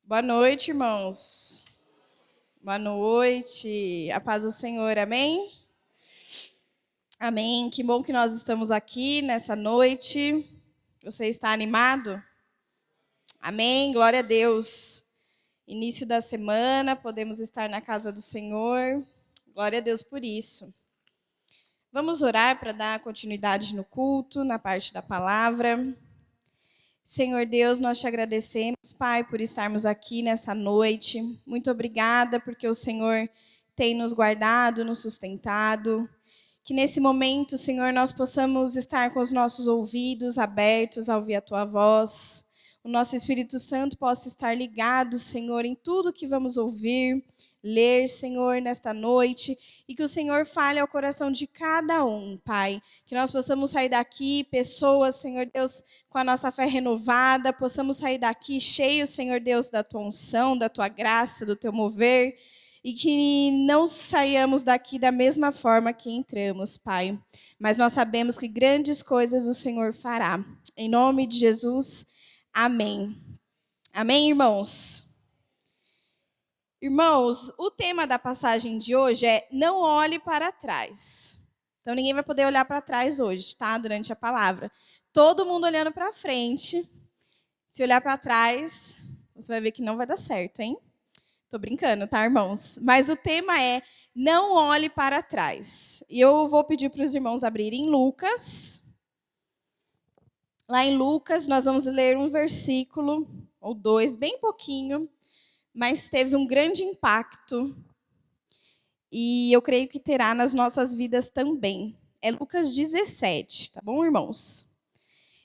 Boa noite, irmãos. Boa noite. A paz do Senhor, amém? Amém. Que bom que nós estamos aqui nessa noite. Você está animado? Amém. Glória a Deus. Início da semana, podemos estar na casa do Senhor. Glória a Deus por isso. Vamos orar para dar continuidade no culto, na parte da palavra. Senhor Deus, nós te agradecemos, Pai, por estarmos aqui nessa noite. Muito obrigada porque o Senhor tem nos guardado, nos sustentado. Que nesse momento, Senhor, nós possamos estar com os nossos ouvidos abertos a ouvir a Tua voz. O nosso Espírito Santo possa estar ligado, Senhor, em tudo que vamos ouvir, ler, Senhor, nesta noite. E que o Senhor fale ao coração de cada um, Pai. Que nós possamos sair daqui, pessoas, Senhor Deus, com a nossa fé renovada, possamos sair daqui cheios, Senhor Deus, da Tua unção, da Tua graça, do Teu mover. E que não saiamos daqui da mesma forma que entramos, Pai. Mas nós sabemos que grandes coisas o Senhor fará. Em nome de Jesus, amém. Amém, irmãos? Irmãos, o tema da passagem de hoje é não olhe para trás. Então, ninguém vai poder olhar para trás hoje, tá? Durante a palavra. Todo mundo olhando para frente. Se olhar para trás, você vai ver que não vai dar certo, hein? Tô brincando, tá, irmãos? Mas o tema é não olhe para trás. E eu vou pedir para os irmãos abrirem Lucas. Lá em Lucas, nós vamos ler um versículo ou dois, bem pouquinho, mas teve um grande impacto. E eu creio que terá nas nossas vidas também. É Lucas 17, tá bom, irmãos?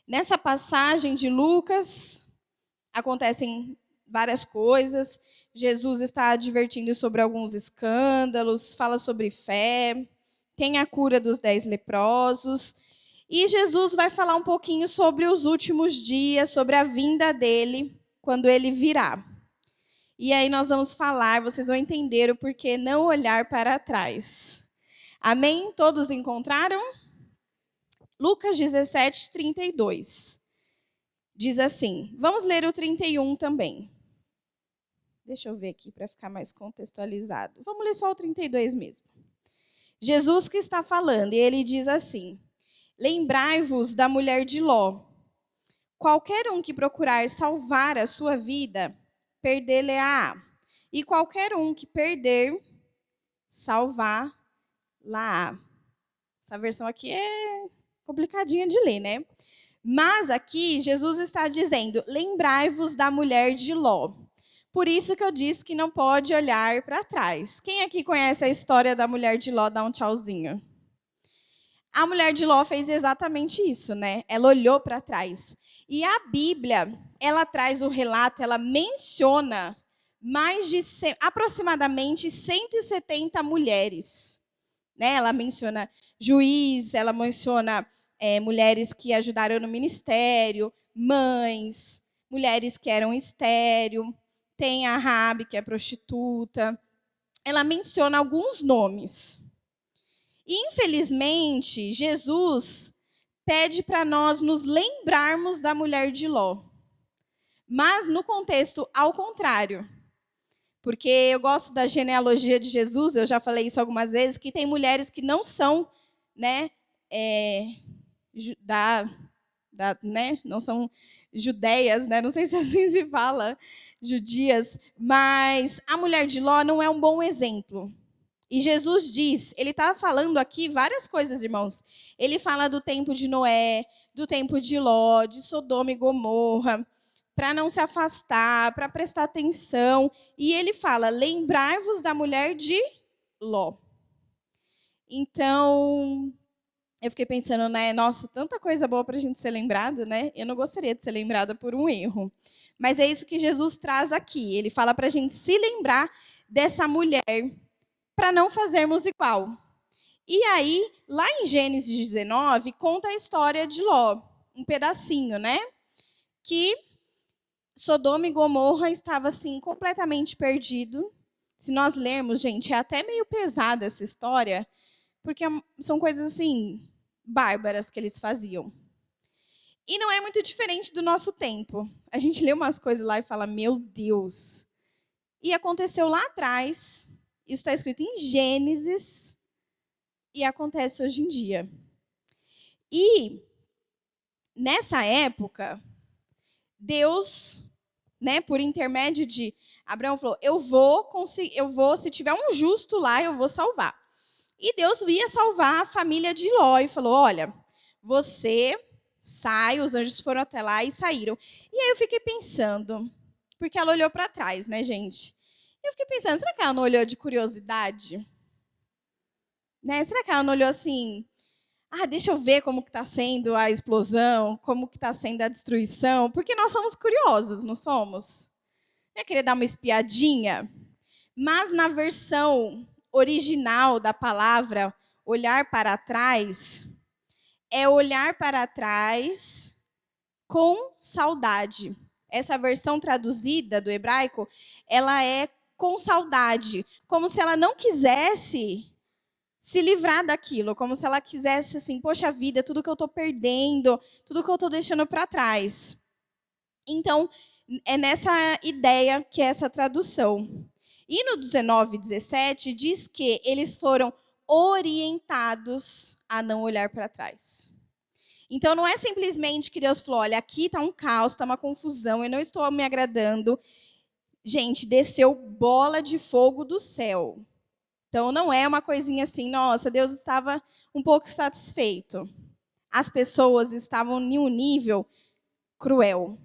Nessa passagem de Lucas, acontecem várias coisas. Jesus está advertindo sobre alguns escândalos, fala sobre fé, tem a cura dos 10 leprosos. E Jesus vai falar um pouquinho sobre os últimos dias, sobre a vinda dele, quando ele virá. E aí nós vamos falar, vocês vão entender o porquê não olhar para trás. Amém? Todos encontraram? Lucas 17, 32. Diz assim, vamos ler o 31 também. Deixa eu ver aqui para ficar mais contextualizado. Vamos ler só o 32 mesmo. Jesus que está falando, e ele diz assim, lembrai-vos da mulher de Ló. Qualquer um que procurar salvar a sua vida, perdê-la-á. E qualquer um que perder, salvar-la-á. Essa versão aqui é complicadinha de ler, né? Mas aqui, Jesus está dizendo, lembrai-vos da mulher de Ló. Por isso que eu disse que não pode olhar para trás. Quem aqui conhece a história da mulher de Ló? Dá um tchauzinho. A mulher de Ló fez exatamente isso, né? Ela olhou para trás. E a Bíblia, ela traz o relato, ela menciona mais de aproximadamente 170 mulheres. Né? Ela menciona juiz, ela menciona mulheres que ajudaram no ministério, mães, mulheres que eram estéril, tem a Raabe, que é prostituta. Ela menciona alguns nomes. E, infelizmente, Jesus pede para nós nos lembrarmos da mulher de Ló. Mas no contexto ao contrário. Porque eu gosto da genealogia de Jesus, eu já falei isso algumas vezes, que tem mulheres que não são, né, não são judeias, né? Não sei se assim se fala, judias, mas a mulher de Ló não é um bom exemplo. E Jesus diz, ele está falando aqui várias coisas, irmãos. Ele fala do tempo de Noé, do tempo de Ló, de Sodoma e Gomorra, para não se afastar, para prestar atenção. E ele fala, lembrai-vos da mulher de Ló. Então, eu fiquei pensando, né? Nossa, tanta coisa boa para a gente ser lembrado, né? Eu não gostaria de ser lembrada por um erro. Mas é isso que Jesus traz aqui. Ele fala para a gente se lembrar dessa mulher, para não fazermos igual. E aí, lá em Gênesis 19, conta a história de Ló, um pedacinho, né? Que Sodoma e Gomorra estava assim completamente perdido. Se nós lermos, gente, é até meio pesada essa história, porque são coisas assim bárbaras que eles faziam. E não é muito diferente do nosso tempo. A gente lê umas coisas lá e fala, meu Deus. E aconteceu lá atrás, isso está escrito em Gênesis, e acontece hoje em dia. E, nessa época, Deus, né, por intermédio de Abraão, falou, eu vou, se tiver um justo lá, eu vou salvar. E Deus ia salvar a família de Ló e falou, olha, você sai, os anjos foram até lá e saíram. E aí eu fiquei pensando, porque ela olhou para trás, né, gente? Eu fiquei pensando, será que ela não olhou de curiosidade? Né? Será que ela não olhou assim, deixa eu ver como que está sendo a explosão, como que está sendo a destruição? Porque nós somos curiosos, não somos? Não é querer dar uma espiadinha? Mas na versão original da palavra, olhar para trás, é olhar para trás com saudade. Essa versão traduzida do hebraico, ela é com saudade, como se ela não quisesse se livrar daquilo, como se ela quisesse assim, poxa vida, tudo que eu estou perdendo, tudo que eu estou deixando para trás. Então, é nessa ideia que é essa tradução. E no 19:17 diz que eles foram orientados a não olhar para trás. Então, não é simplesmente que Deus falou, olha, aqui está um caos, está uma confusão, eu não estou me agradando. Gente, desceu bola de fogo do céu. Então, não é uma coisinha assim, nossa, Deus estava um pouco satisfeito. As pessoas estavam em um nível cruel.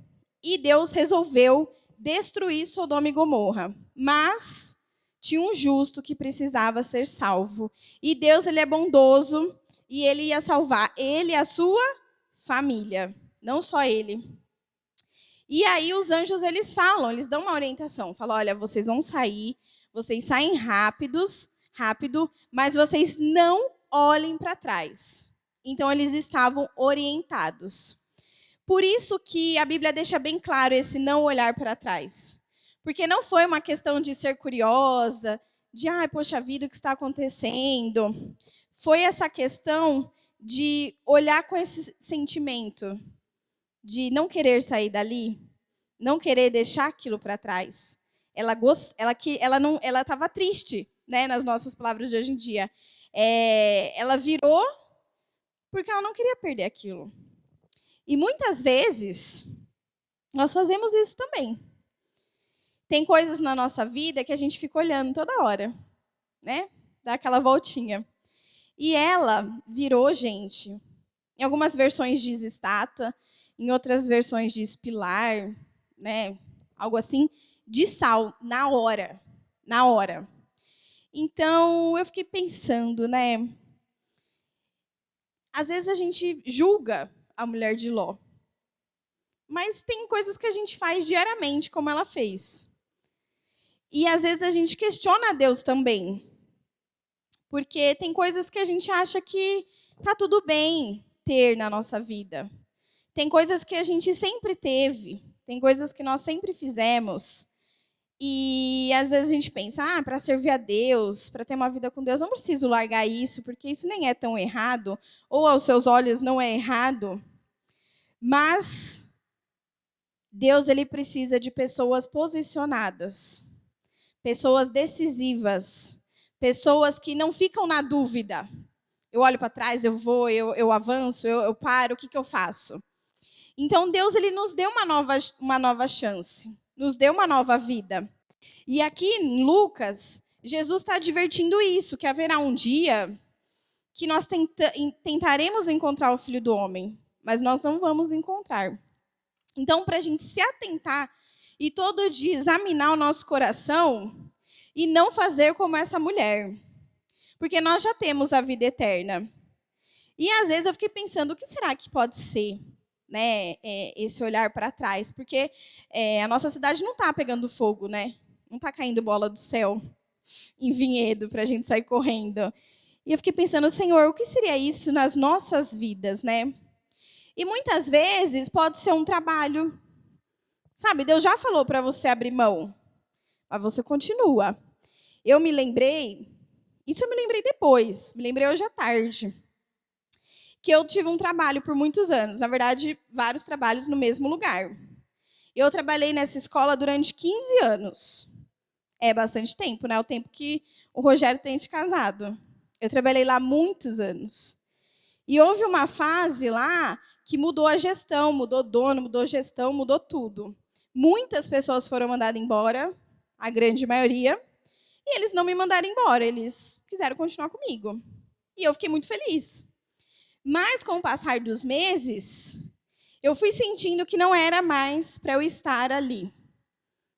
E Deus resolveu destruir Sodoma e Gomorra. Mas tinha um justo que precisava ser salvo. E Deus, ele é bondoso e ele ia salvar ele e a sua família, não só ele. E aí os anjos, eles falam, eles dão uma orientação. Falam, olha, vocês vão sair, vocês saem rápido, mas vocês não olhem para trás. Então, eles estavam orientados. Por isso que a Bíblia deixa bem claro esse não olhar para trás. Porque não foi uma questão de ser curiosa, de, poxa vida, o que está acontecendo? Foi essa questão de olhar com esse sentimento, de não querer sair dali, não querer deixar aquilo para trás. Ela estava triste, né, nas nossas palavras de hoje em dia. Ela virou porque ela não queria perder aquilo. E muitas vezes, nós fazemos isso também. Tem coisas na nossa vida que a gente fica olhando toda hora, né? Dá aquela voltinha. E ela virou, gente, em algumas versões diz estátua, em outras versões diz pilar, né? Algo assim, de sal, na hora. Na hora. Então, eu fiquei pensando, né? Às vezes a gente julga a mulher de Ló. Mas tem coisas que a gente faz diariamente, como ela fez. E às vezes a gente questiona a Deus também. Porque tem coisas que a gente acha que tá tudo bem ter na nossa vida. Tem coisas que a gente sempre teve. Tem coisas que nós sempre fizemos. E às vezes a gente pensa, para servir a Deus, para ter uma vida com Deus, não preciso largar isso, porque isso nem é tão errado. Ou aos seus olhos não é errado. Mas Deus, ele precisa de pessoas posicionadas, pessoas decisivas, pessoas que não ficam na dúvida. Eu olho para trás, eu vou, eu avanço, eu paro, o que eu faço? Então, Deus, ele nos deu uma nova chance, nos deu uma nova vida. E aqui em Lucas, Jesus está advertindo isso, que haverá um dia que nós tentaremos encontrar o Filho do Homem, mas nós não vamos encontrar. Então, para a gente se atentar e todo dia examinar o nosso coração e não fazer como essa mulher. Porque nós já temos a vida eterna. E, às vezes, eu fiquei pensando, o que será que pode ser, né, esse olhar para trás? Porque a nossa cidade não está pegando fogo, né? Não está caindo bola do céu em Vinhedo para a gente sair correndo. E eu fiquei pensando, Senhor, o que seria isso nas nossas vidas, né? E muitas vezes pode ser um trabalho. Sabe, Deus já falou para você abrir mão, mas você continua. Eu me lembrei depois, me lembrei hoje à tarde, que eu tive um trabalho por muitos anos. Na verdade, vários trabalhos no mesmo lugar. Eu trabalhei nessa escola durante 15 anos. É bastante tempo, né? O tempo que o Rogério tem de casado. Eu trabalhei lá muitos anos. E houve uma fase lá que mudou a gestão, mudou dono, mudou gestão, mudou tudo. Muitas pessoas foram mandadas embora, a grande maioria, e eles não me mandaram embora, eles quiseram continuar comigo. E eu fiquei muito feliz. Mas, com o passar dos meses, eu fui sentindo que não era mais para eu estar ali.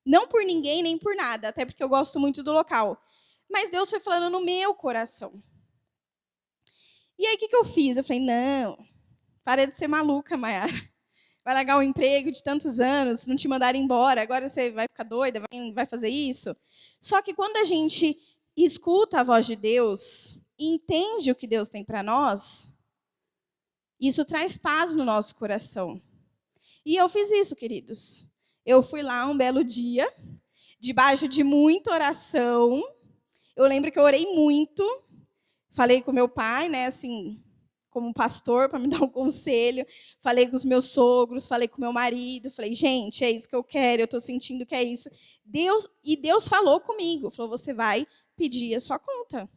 Não por ninguém, nem por nada, até porque eu gosto muito do local. Mas Deus foi falando no meu coração. E aí, o que eu fiz? Eu falei, não, para de ser maluca, Mayara. Vai largar um emprego de tantos anos, não te mandaram embora, agora você vai ficar doida, vai fazer isso. Só que quando a gente escuta a voz de Deus e entende o que Deus tem para nós, isso traz paz no nosso coração. E eu fiz isso, queridos. Eu fui lá um belo dia, debaixo de muita oração. Eu lembro que eu orei muito. Falei com meu pai, né, assim, como pastor, para me dar um conselho. Falei com os meus sogros, falei com meu marido. Falei, gente, é isso que eu quero, eu estou sentindo que é isso. Deus falou comigo. Falou, você vai pedir a sua conta.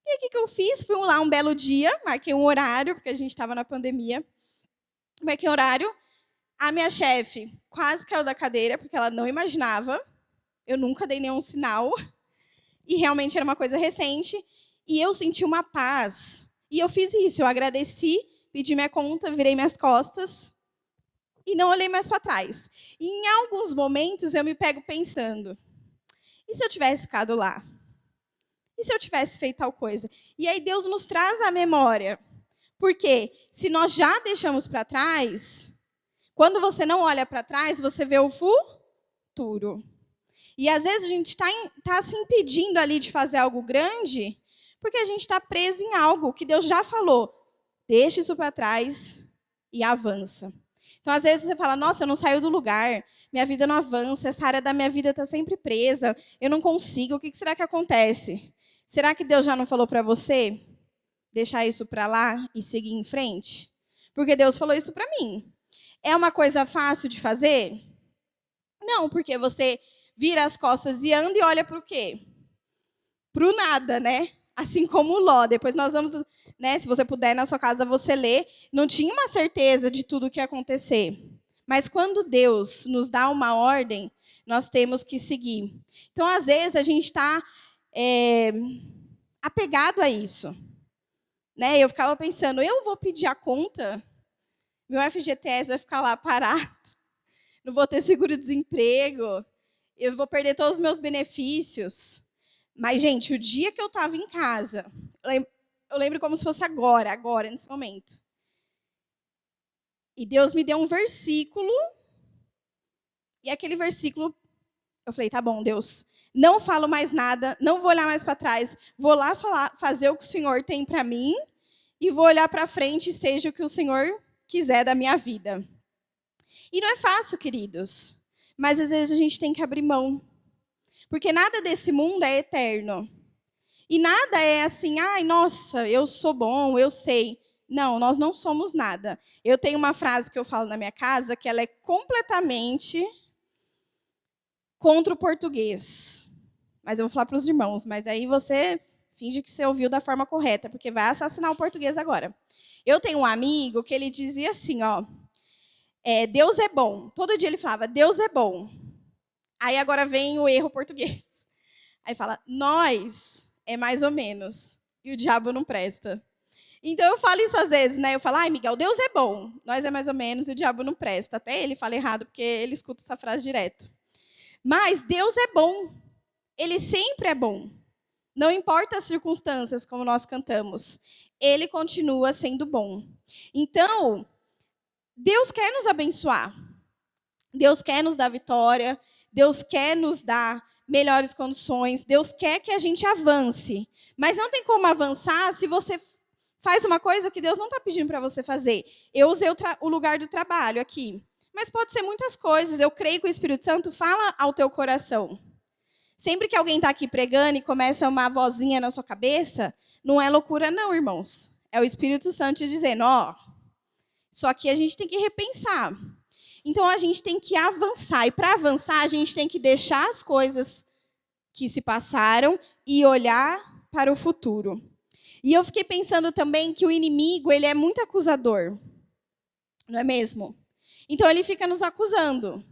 E aí, o que eu fiz? Fui lá um belo dia, marquei um horário, porque a gente estava na pandemia. Marquei um horário. A minha chefe quase caiu da cadeira, porque ela não imaginava. Eu nunca dei nenhum sinal. E realmente era uma coisa recente. E eu senti uma paz. E eu fiz isso. Eu agradeci, pedi minha conta, virei minhas costas. E não olhei mais para trás. E em alguns momentos eu me pego pensando, e se eu tivesse ficado lá? E se eu tivesse feito tal coisa? E aí Deus nos traz à memória. Porque se nós já deixamos para trás, quando você não olha para trás, você vê o futuro. E às vezes a gente está se impedindo ali de fazer algo grande, porque a gente está preso em algo que Deus já falou. Deixa isso para trás e avança. Então, às vezes você fala, nossa, eu não saio do lugar, minha vida não avança, essa área da minha vida está sempre presa, eu não consigo, o que será que acontece? Será que Deus já não falou para você deixar isso para lá e seguir em frente? Porque Deus falou isso para mim. É uma coisa fácil de fazer? Não, porque você vira as costas e anda e olha para o quê? Para o nada, né? Assim como Ló. Depois nós vamos, né, se você puder, na sua casa você lê. Não tinha uma certeza de tudo o que ia acontecer. Mas quando Deus nos dá uma ordem, nós temos que seguir. Então, às vezes, a gente está apegado a isso. Né? Eu ficava pensando, eu vou pedir a conta? Meu FGTS vai ficar lá parado? Não vou ter seguro-desemprego? Eu vou perder todos os meus benefícios? Mas, gente, o dia que eu estava em casa, eu lembro como se fosse agora, nesse momento. E Deus me deu um versículo, e aquele versículo, eu falei, tá bom, Deus, não falo mais nada, não vou olhar mais para trás, vou lá fazer o que o Senhor tem para mim, e vou olhar para frente, seja o que o Senhor quiser da minha vida. E não é fácil, queridos, mas às vezes a gente tem que abrir mão. Porque nada desse mundo é eterno. E nada é assim, ai, nossa, eu sou bom, eu sei. Não, nós não somos nada. Eu tenho uma frase que eu falo na minha casa, que ela é completamente contra o português. Mas eu vou falar para os irmãos, mas aí você finge que você ouviu da forma correta, porque vai assassinar o português agora. Eu tenho um amigo que ele dizia assim, ó, Deus é bom. Todo dia ele falava, Deus é bom. Aí agora vem o erro português. Aí fala, nós é mais ou menos, e o diabo não presta. Então eu falo isso às vezes, né? Eu falo, ai, Miguel, Deus é bom, nós é mais ou menos, e o diabo não presta. Até ele fala errado, porque ele escuta essa frase direto. Mas Deus é bom, ele sempre é bom. Não importa as circunstâncias, como nós cantamos, ele continua sendo bom. Então, Deus quer nos abençoar. Deus quer nos dar vitória, Deus quer nos dar melhores condições, Deus quer que a gente avance. Mas não tem como avançar se você faz uma coisa que Deus não está pedindo para você fazer. Eu usei o lugar do trabalho aqui. Mas pode ser muitas coisas. Eu creio que o Espírito Santo fala ao teu coração. Sempre que alguém está aqui pregando e começa uma vozinha na sua cabeça, não é loucura não, irmãos. É o Espírito Santo te dizendo, ó, isso aqui a gente tem que repensar. Então, a gente tem que avançar. E para avançar, a gente tem que deixar as coisas que se passaram e olhar para o futuro. E eu fiquei pensando também que o inimigo, ele é muito acusador. Não é mesmo? Então, ele fica nos acusando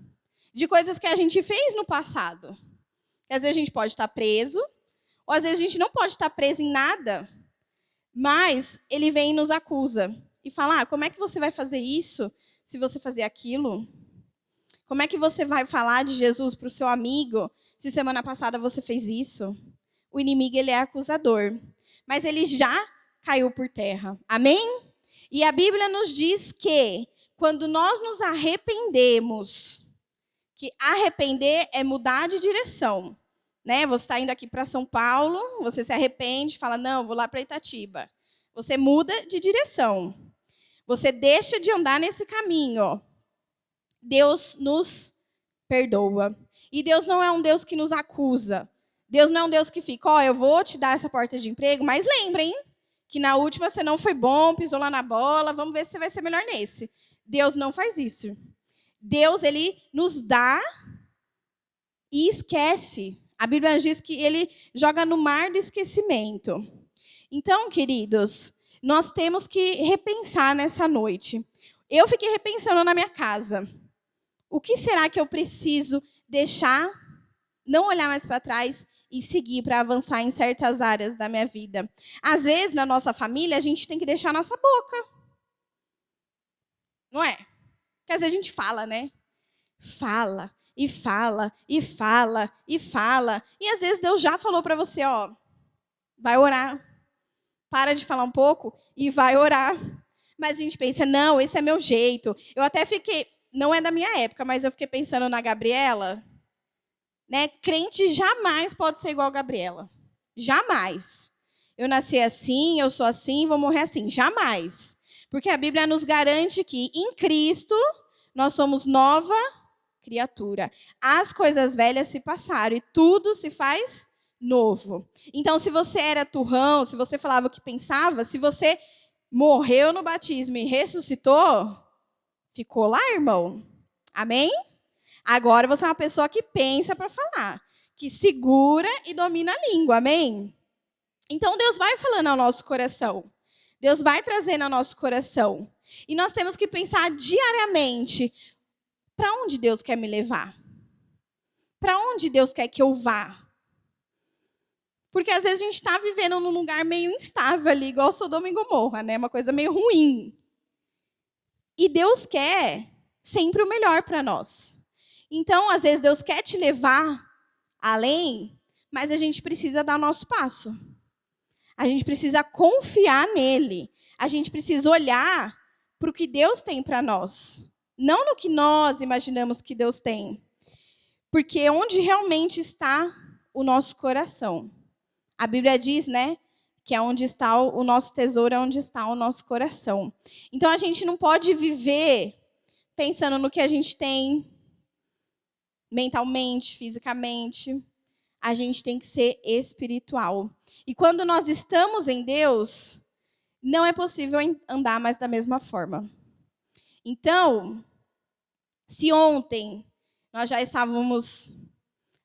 de coisas que a gente fez no passado. Às vezes a gente pode estar preso, ou às vezes a gente não pode estar preso em nada, mas ele vem e nos acusa. E fala, como é que você vai fazer isso se você fazer aquilo? Como é que você vai falar de Jesus para o seu amigo se semana passada você fez isso? O inimigo, ele é acusador. Mas ele já caiu por terra. Amém? E a Bíblia nos diz que quando nós nos arrependemos, que arrepender é mudar de direção. Né? Você está indo aqui para São Paulo, você se arrepende, fala, não, vou lá para Itatiba. Você muda de direção. Você deixa de andar nesse caminho. Deus nos perdoa. E Deus não é um Deus que nos acusa. Deus não é um Deus que fica, eu vou te dar essa porta de emprego, mas lembrem que na última você não foi bom, pisou lá na bola, vamos ver se você vai ser melhor nesse. Deus não faz isso. Deus, ele nos dá e esquece. A Bíblia diz que ele joga no mar do esquecimento. Então, queridos, nós temos que repensar nessa noite. Eu fiquei repensando na minha casa. O que será que eu preciso deixar, não olhar mais para trás e seguir para avançar em certas áreas da minha vida? Às vezes, na nossa família, a gente tem que deixar a nossa boca. Não é? Porque às vezes a gente fala, né? Fala, e fala, e fala, e fala. E às vezes Deus já falou para você, vai orar. Para de falar um pouco e vai orar. Mas a gente pensa, não, esse é meu jeito. Eu até fiquei, não é da minha época, mas eu fiquei pensando na Gabriela. Né? Crente jamais pode ser igual a Gabriela. Jamais. Eu nasci assim, eu sou assim, vou morrer assim. Jamais. Porque a Bíblia nos garante que em Cristo nós somos nova criatura. As coisas velhas se passaram e tudo se faz novo. Então, se você era turrão, se você falava o que pensava, se você morreu no batismo e ressuscitou, ficou lá, irmão. Amém? Agora você é uma pessoa que pensa para falar, que segura e domina a língua. Amém? Então, Deus vai falando ao nosso coração. Deus vai trazendo ao nosso coração. E nós temos que pensar diariamente, para onde Deus quer me levar? Para onde Deus quer que eu vá? Porque às vezes a gente está vivendo num lugar meio instável ali, igual Sodoma e Gomorra, né? Uma coisa meio ruim. E Deus quer sempre o melhor para nós. Então, às vezes, Deus quer te levar além, mas a gente precisa dar nosso passo. A gente precisa confiar nele. A gente precisa olhar para o que Deus tem para nós. Não no que nós imaginamos que Deus tem. Porque onde realmente está o nosso coração. A Bíblia diz, né, que é onde está o nosso tesouro, é onde está o nosso coração. Então, a gente não pode viver pensando no que a gente tem mentalmente, fisicamente. A gente tem que ser espiritual. E quando nós estamos em Deus, não é possível andar mais da mesma forma. Então, se ontem nós já estávamos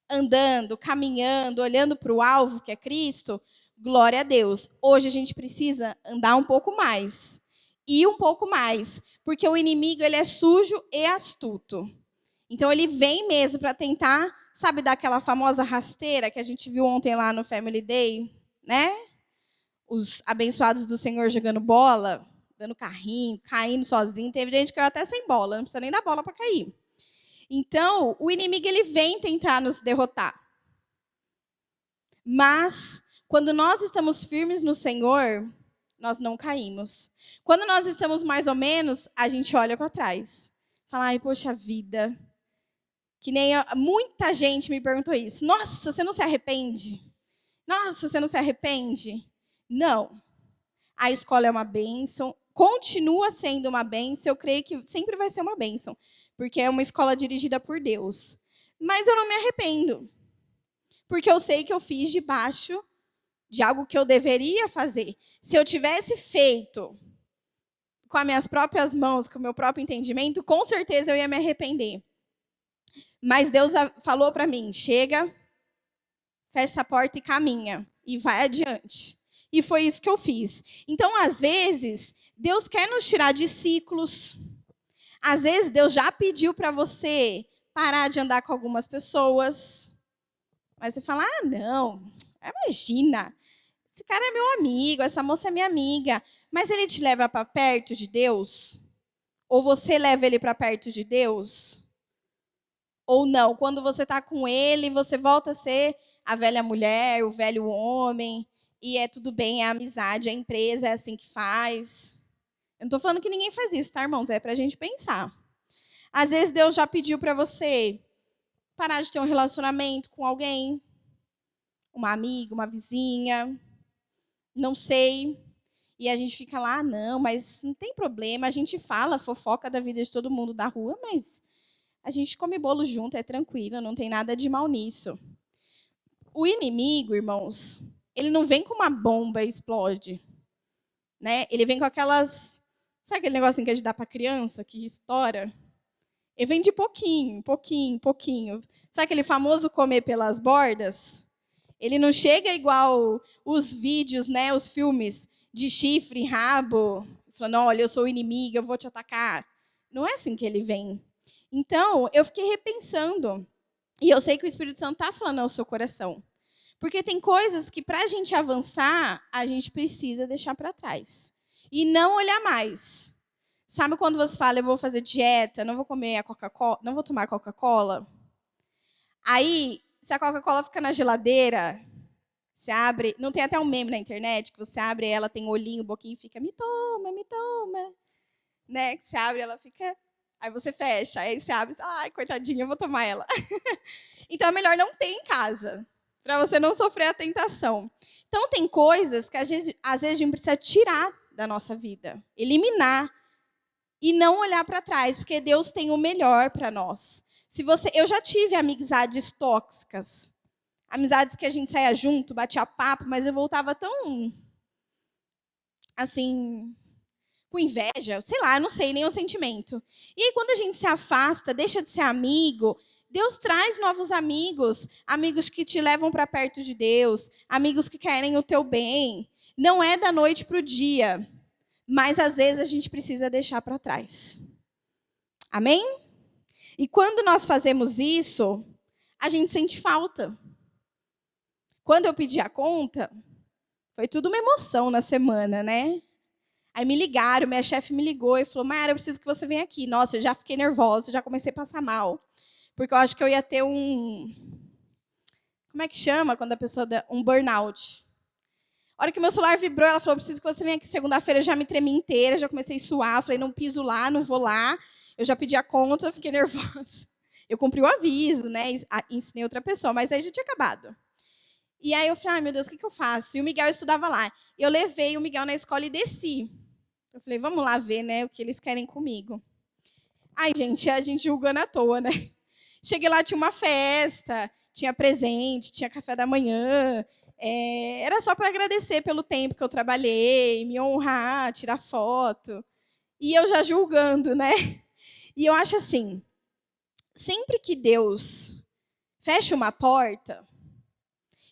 andando, caminhando, olhando para o alvo, que é Cristo, glória a Deus. Hoje a gente precisa andar um pouco mais. E um pouco mais. Porque o inimigo, ele é sujo e astuto. Então, ele vem mesmo para tentar, sabe, daquela famosa rasteira que a gente viu ontem lá no Family Day, né? Os abençoados do Senhor jogando bola, dando carrinho, caindo sozinho. Teve gente que caiu até sem bola, não precisa nem dar bola para cair. Então, o inimigo, ele vem tentar nos derrotar. Mas, quando nós estamos firmes no Senhor, nós não caímos. Quando nós estamos mais ou menos, a gente olha para trás. Fala, ai, poxa vida. Que nem muita gente me perguntou isso. Nossa, você não se arrepende? Nossa, você não se arrepende? Não. A escola é uma bênção. Continua sendo uma bênção. Eu creio que sempre vai ser uma bênção. Porque é uma escola dirigida por Deus. Mas eu não me arrependo. Porque eu sei que eu fiz debaixo de algo que eu deveria fazer. Se eu tivesse feito com as minhas próprias mãos, com o meu próprio entendimento, com certeza eu ia me arrepender. Mas Deus falou para mim, chega, fecha essa porta e caminha, e vai adiante. E foi isso que eu fiz. Então, às vezes, Deus quer nos tirar de ciclos. Às vezes, Deus já pediu para você parar de andar com algumas pessoas. Mas você fala, não, imagina, esse cara é meu amigo, essa moça é minha amiga. Mas ele te leva para perto de Deus? Ou você leva ele para perto de Deus? Ou não? Quando você está com ele, você volta a ser a velha mulher, o velho homem, e é tudo bem, é a amizade, a empresa é assim que faz. Eu não estou falando que ninguém faz isso, tá, irmãos? É para a gente pensar. Às vezes Deus já pediu para você parar de ter um relacionamento com alguém, uma amiga, uma vizinha, não sei. E a gente fica lá, não, mas não tem problema. A gente fala, fofoca da vida de todo mundo da rua, mas a gente come bolo junto, é tranquilo, não tem nada de mal nisso. O inimigo, irmãos, ele não vem com uma bomba e explode, né? Ele vem com aquelas... Sabe aquele negocinho que a gente dá para criança, que estoura? Ele vem de pouquinho, pouquinho, pouquinho. Sabe aquele famoso comer pelas bordas? Ele não chega igual os vídeos, né, os filmes de chifre, rabo, falando, olha, eu sou o inimigo, eu vou te atacar. Não é assim que ele vem. Então, eu fiquei repensando. E eu sei que o Espírito Santo está falando ao seu coração. Porque tem coisas que, para a gente avançar, a gente precisa deixar para trás. E não olhar mais. Sabe quando você fala, eu vou fazer dieta, não vou comer a Coca-Cola, não vou tomar Coca-Cola? Aí, se a Coca-Cola fica na geladeira, você abre, não tem até um meme na internet, que você abre ela, tem olhinho, boquinha e fica, me toma, né? Que você abre, ela fica, aí você fecha, aí você abre, ai, coitadinha, eu vou tomar ela. Então, é melhor não ter em casa, para você não sofrer a tentação. Então, tem coisas que às vezes a gente precisa tirar da nossa vida, eliminar, e não olhar para trás, porque Deus tem o melhor para nós. Eu já tive amizades tóxicas, amizades que a gente saía junto, batia papo, mas eu voltava tão, assim, com inveja, sei lá, eu não sei nem o sentimento. E aí, quando a gente se afasta, deixa de ser amigo, Deus traz novos amigos, amigos que te levam para perto de Deus, amigos que querem o teu bem. Não é da noite para o dia, mas às vezes a gente precisa deixar para trás. Amém? E quando nós fazemos isso, a gente sente falta. Quando eu pedi a conta, foi tudo uma emoção na semana, né? Aí me ligaram, minha chefe me ligou e falou, Mayara, eu preciso que você venha aqui. Nossa, eu já fiquei nervosa, já comecei a passar mal. Porque eu acho que eu ia ter como é que chama quando a pessoa dá um burnout? A hora que o meu celular vibrou, ela falou, preciso que você venha aqui segunda-feira, eu já me tremi inteira, já comecei a suar, falei, não piso lá, não vou lá. Eu já pedi a conta, fiquei nervosa. Eu cumpri o aviso, né? Ensinei outra pessoa, mas aí já tinha acabado. E aí eu falei, ai, meu Deus, o que eu faço? E o Miguel estudava lá. Eu levei o Miguel na escola e desci. Eu falei, vamos lá ver, né, o que eles querem comigo. Ai, gente, a gente julgando à toa, né? Cheguei lá, tinha uma festa, tinha presente, tinha café da manhã. Era só para agradecer pelo tempo que eu trabalhei, me honrar, tirar foto. E eu já julgando, né? E eu acho assim, sempre que Deus fecha uma porta,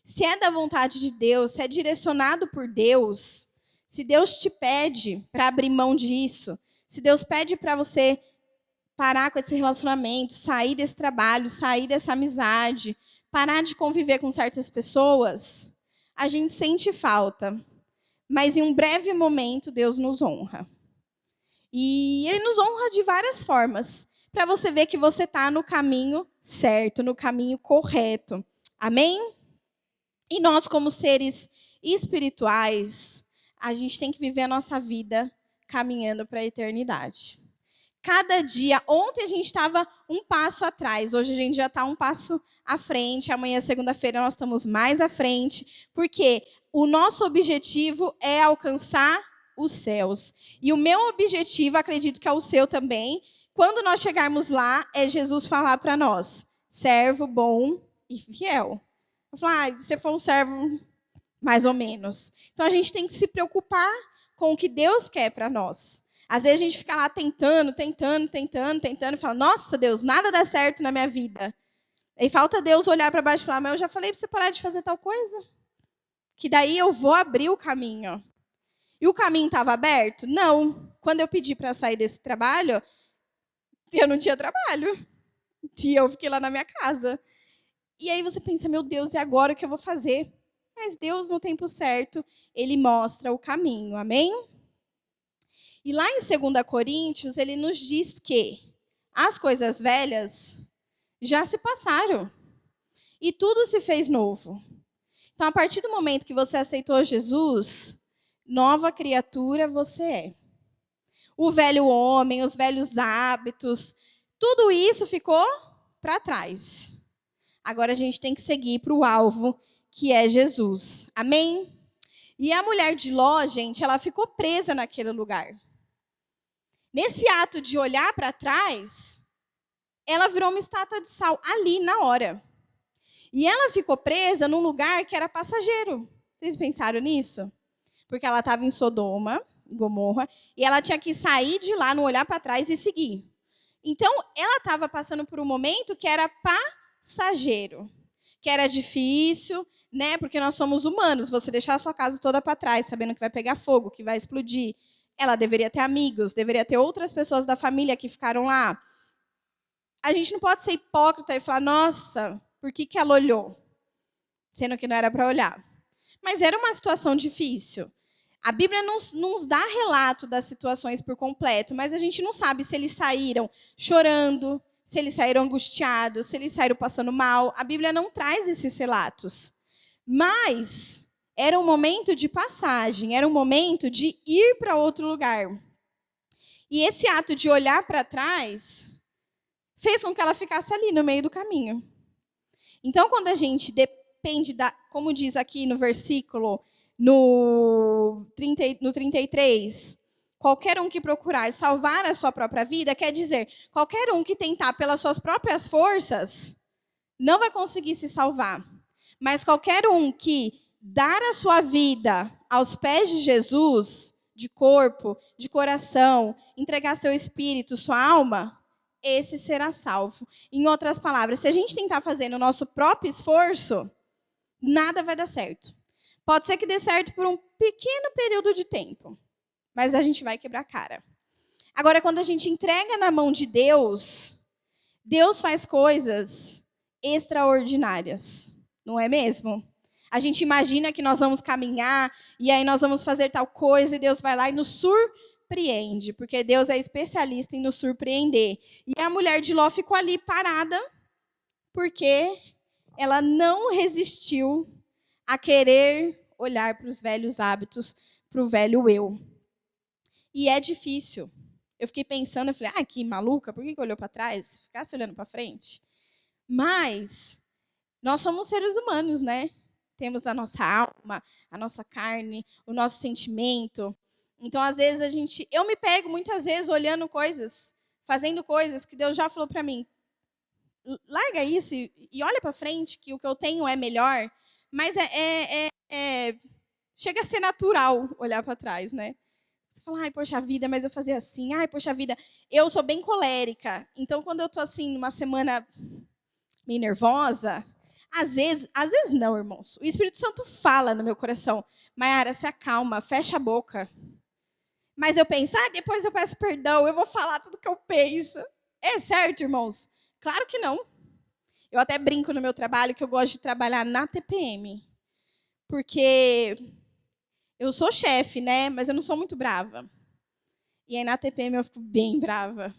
se é da vontade de Deus, se é direcionado por Deus, se Deus te pede para abrir mão disso, se Deus pede para você parar com esse relacionamento, sair desse trabalho, sair dessa amizade, parar de conviver com certas pessoas, a gente sente falta. Mas em um breve momento, Deus nos honra. E Ele nos honra de várias formas, para você ver que você está no caminho certo, no caminho correto. Amém? E nós, como seres espirituais, a gente tem que viver a nossa vida caminhando para a eternidade. Cada dia, ontem a gente estava um passo atrás, hoje a gente já está um passo à frente, amanhã, segunda-feira, nós estamos mais à frente, porque o nosso objetivo é alcançar os céus. E o meu objetivo, acredito que é o seu também, quando nós chegarmos lá, é Jesus falar para nós, servo bom e fiel. Eu falo, se você for um servo mais ou menos. Então, a gente tem que se preocupar com o que Deus quer para nós. Às vezes, a gente fica lá tentando, e fala, nossa, Deus, nada dá certo na minha vida. E falta Deus olhar para baixo e falar, mas eu já falei para você parar de fazer tal coisa. Que daí eu vou abrir o caminho. E o caminho estava aberto? Não. Quando eu pedi para sair desse trabalho, eu não tinha trabalho. E eu fiquei lá na minha casa. E aí você pensa, meu Deus, e agora o que eu vou fazer? Mas Deus, no tempo certo, Ele mostra o caminho. Amém? E lá em 2 Coríntios, ele nos diz que as coisas velhas já se passaram. E tudo se fez novo. Então, a partir do momento que você aceitou Jesus, nova criatura você é. O velho homem, os velhos hábitos, tudo isso ficou para trás. Agora a gente tem que seguir para o alvo, que é Jesus. Amém? E a mulher de Ló, gente, ela ficou presa naquele lugar. Nesse ato de olhar para trás, ela virou uma estátua de sal ali na hora. E ela ficou presa num lugar que era passageiro. Vocês pensaram nisso? Porque ela estava em Sodoma, em Gomorra, e ela tinha que sair de lá, não olhar para trás e seguir. Então, ela estava passando por um momento que era passageiro, que era difícil, né? Porque nós somos humanos. Você deixar a sua casa toda para trás, sabendo que vai pegar fogo, que vai explodir. Ela deveria ter amigos, deveria ter outras pessoas da família que ficaram lá. A gente não pode ser hipócrita e falar, nossa, por que ela olhou? Sendo que não era para olhar. Mas era uma situação difícil. A Bíblia não nos dá relato das situações por completo, mas a gente não sabe se eles saíram chorando, se eles saíram angustiados, se eles saíram passando mal. A Bíblia não traz esses relatos. Mas era um momento de passagem, era um momento de ir para outro lugar. E esse ato de olhar para trás fez com que ela ficasse ali no meio do caminho. Então, quando a gente depende como diz aqui no versículo, no 33, qualquer um que procurar salvar a sua própria vida, quer dizer, qualquer um que tentar pelas suas próprias forças, não vai conseguir se salvar. Mas qualquer um que dar a sua vida aos pés de Jesus, de corpo, de coração, entregar seu espírito, sua alma, esse será salvo. Em outras palavras, se a gente tentar fazer no nosso próprio esforço, nada vai dar certo. Pode ser que dê certo por um pequeno período de tempo, mas a gente vai quebrar a cara. Agora, quando a gente entrega na mão de Deus, Deus faz coisas extraordinárias, não é mesmo? A gente imagina que nós vamos caminhar e aí nós vamos fazer tal coisa e Deus vai lá e nos surpreende, porque Deus é especialista em nos surpreender. E a mulher de Ló ficou ali parada porque ela não resistiu a querer olhar para os velhos hábitos, para o velho eu. E é difícil. Eu fiquei pensando, eu falei, que maluca, por que olhou para trás? Ficasse olhando para frente. Mas nós somos seres humanos, né? Temos a nossa alma, a nossa carne, o nosso sentimento. Então, às vezes, eu me pego muitas vezes olhando coisas, fazendo coisas que Deus já falou para mim. Larga isso e olha para frente, que o que eu tenho é melhor. Mas chega a ser natural olhar para trás, né? Você fala, poxa vida, mas eu fazia assim. Poxa vida, eu sou bem colérica. Então, quando eu estou assim, numa semana meio nervosa, às vezes não, irmãos. O Espírito Santo fala no meu coração. Maiara, se acalma, fecha a boca. Mas eu penso, depois eu peço perdão, eu vou falar tudo que eu penso. É certo, irmãos? Claro que não. Eu até brinco no meu trabalho que eu gosto de trabalhar na TPM. Porque eu sou chefe, né? Mas eu não sou muito brava. E aí na TPM eu fico bem brava.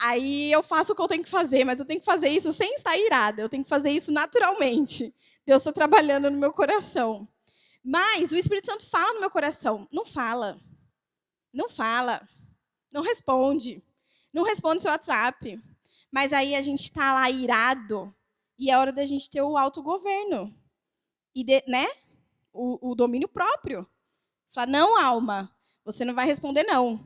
Aí eu faço o que eu tenho que fazer, mas eu tenho que fazer isso sem estar irada. Eu tenho que fazer isso naturalmente. Deus está trabalhando no meu coração. Mas o Espírito Santo fala no meu coração. Não fala. Não fala. Não responde. Não responde seu WhatsApp. Mas aí a gente está lá irado e é hora da gente ter o autogoverno. E né? O domínio próprio. Falar, não, alma, você não vai responder não.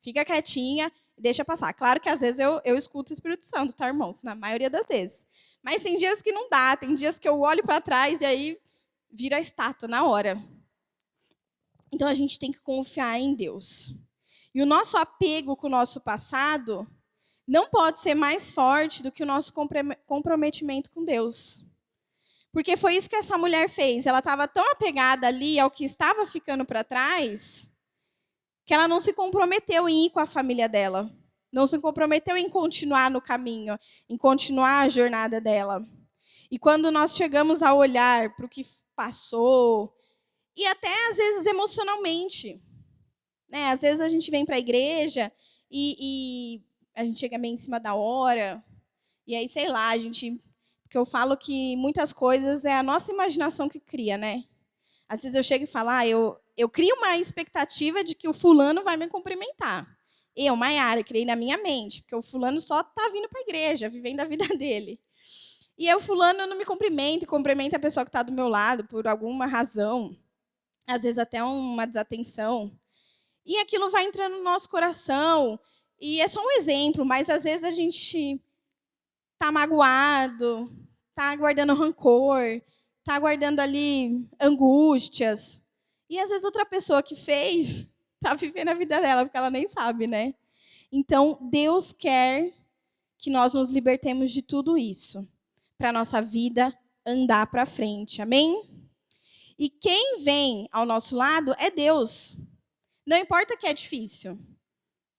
Fica quietinha e deixa passar. Claro que às vezes eu escuto o Espírito Santo, tá, irmãos? Na maioria das vezes. Mas tem dias que não dá, tem dias que eu olho para trás e aí vira estátua na hora. Então a gente tem que confiar em Deus. E o nosso apego com o nosso passado não pode ser mais forte do que o nosso comprometimento com Deus. Porque foi isso que essa mulher fez. Ela estava tão apegada ali ao que estava ficando para trás, que ela não se comprometeu em ir com a família dela. Não se comprometeu em continuar no caminho, em continuar a jornada dela. E quando nós chegamos a olhar para o que passou, e até às vezes emocionalmente, né? Às vezes a gente vem para a igreja e a gente chega meio em cima da hora, e aí, sei lá, porque eu falo que muitas coisas é a nossa imaginação que cria, né? Às vezes eu chego e falo, eu crio uma expectativa de que o fulano vai me cumprimentar. Eu, Maiara, criei na minha mente, porque o fulano só está vindo para a igreja, vivendo a vida dele. E aí o fulano não me cumprimenta, e cumprimenta a pessoa que está do meu lado por alguma razão, às vezes até uma desatenção. E aquilo vai entrando no nosso coração, e é só um exemplo, mas às vezes a gente está magoado, está guardando rancor, está guardando ali angústias. E às vezes outra pessoa que fez está vivendo a vida dela, porque ela nem sabe, né? Então, Deus quer que nós nos libertemos de tudo isso, para a nossa vida andar para frente, amém? E quem vem ao nosso lado é Deus. Não importa que é difícil,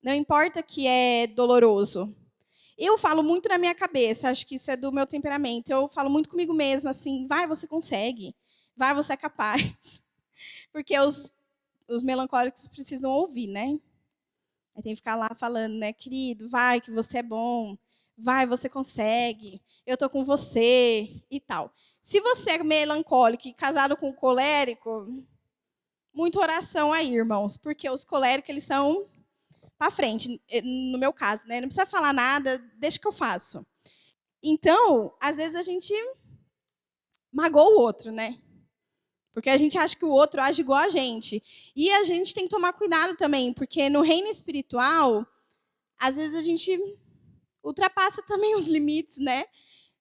não importa que é doloroso. Eu falo muito na minha cabeça, acho que isso é do meu temperamento. Eu falo muito comigo mesma, assim, vai, você consegue. Vai, você é capaz. Porque os melancólicos precisam ouvir, né? Aí tem que ficar lá falando, né, querido, vai, que você é bom. Vai, você consegue. Eu tô com você e tal. Se você é melancólico e casado com um colérico, muita oração aí, irmãos. Porque os coléricos, eles são para frente, no meu caso, né? Não precisa falar nada, deixa que eu faço. Então, às vezes a gente magoa o outro, né? Porque a gente acha que o outro age igual a gente. E a gente tem que tomar cuidado também, porque no reino espiritual, às vezes a gente ultrapassa também os limites, né?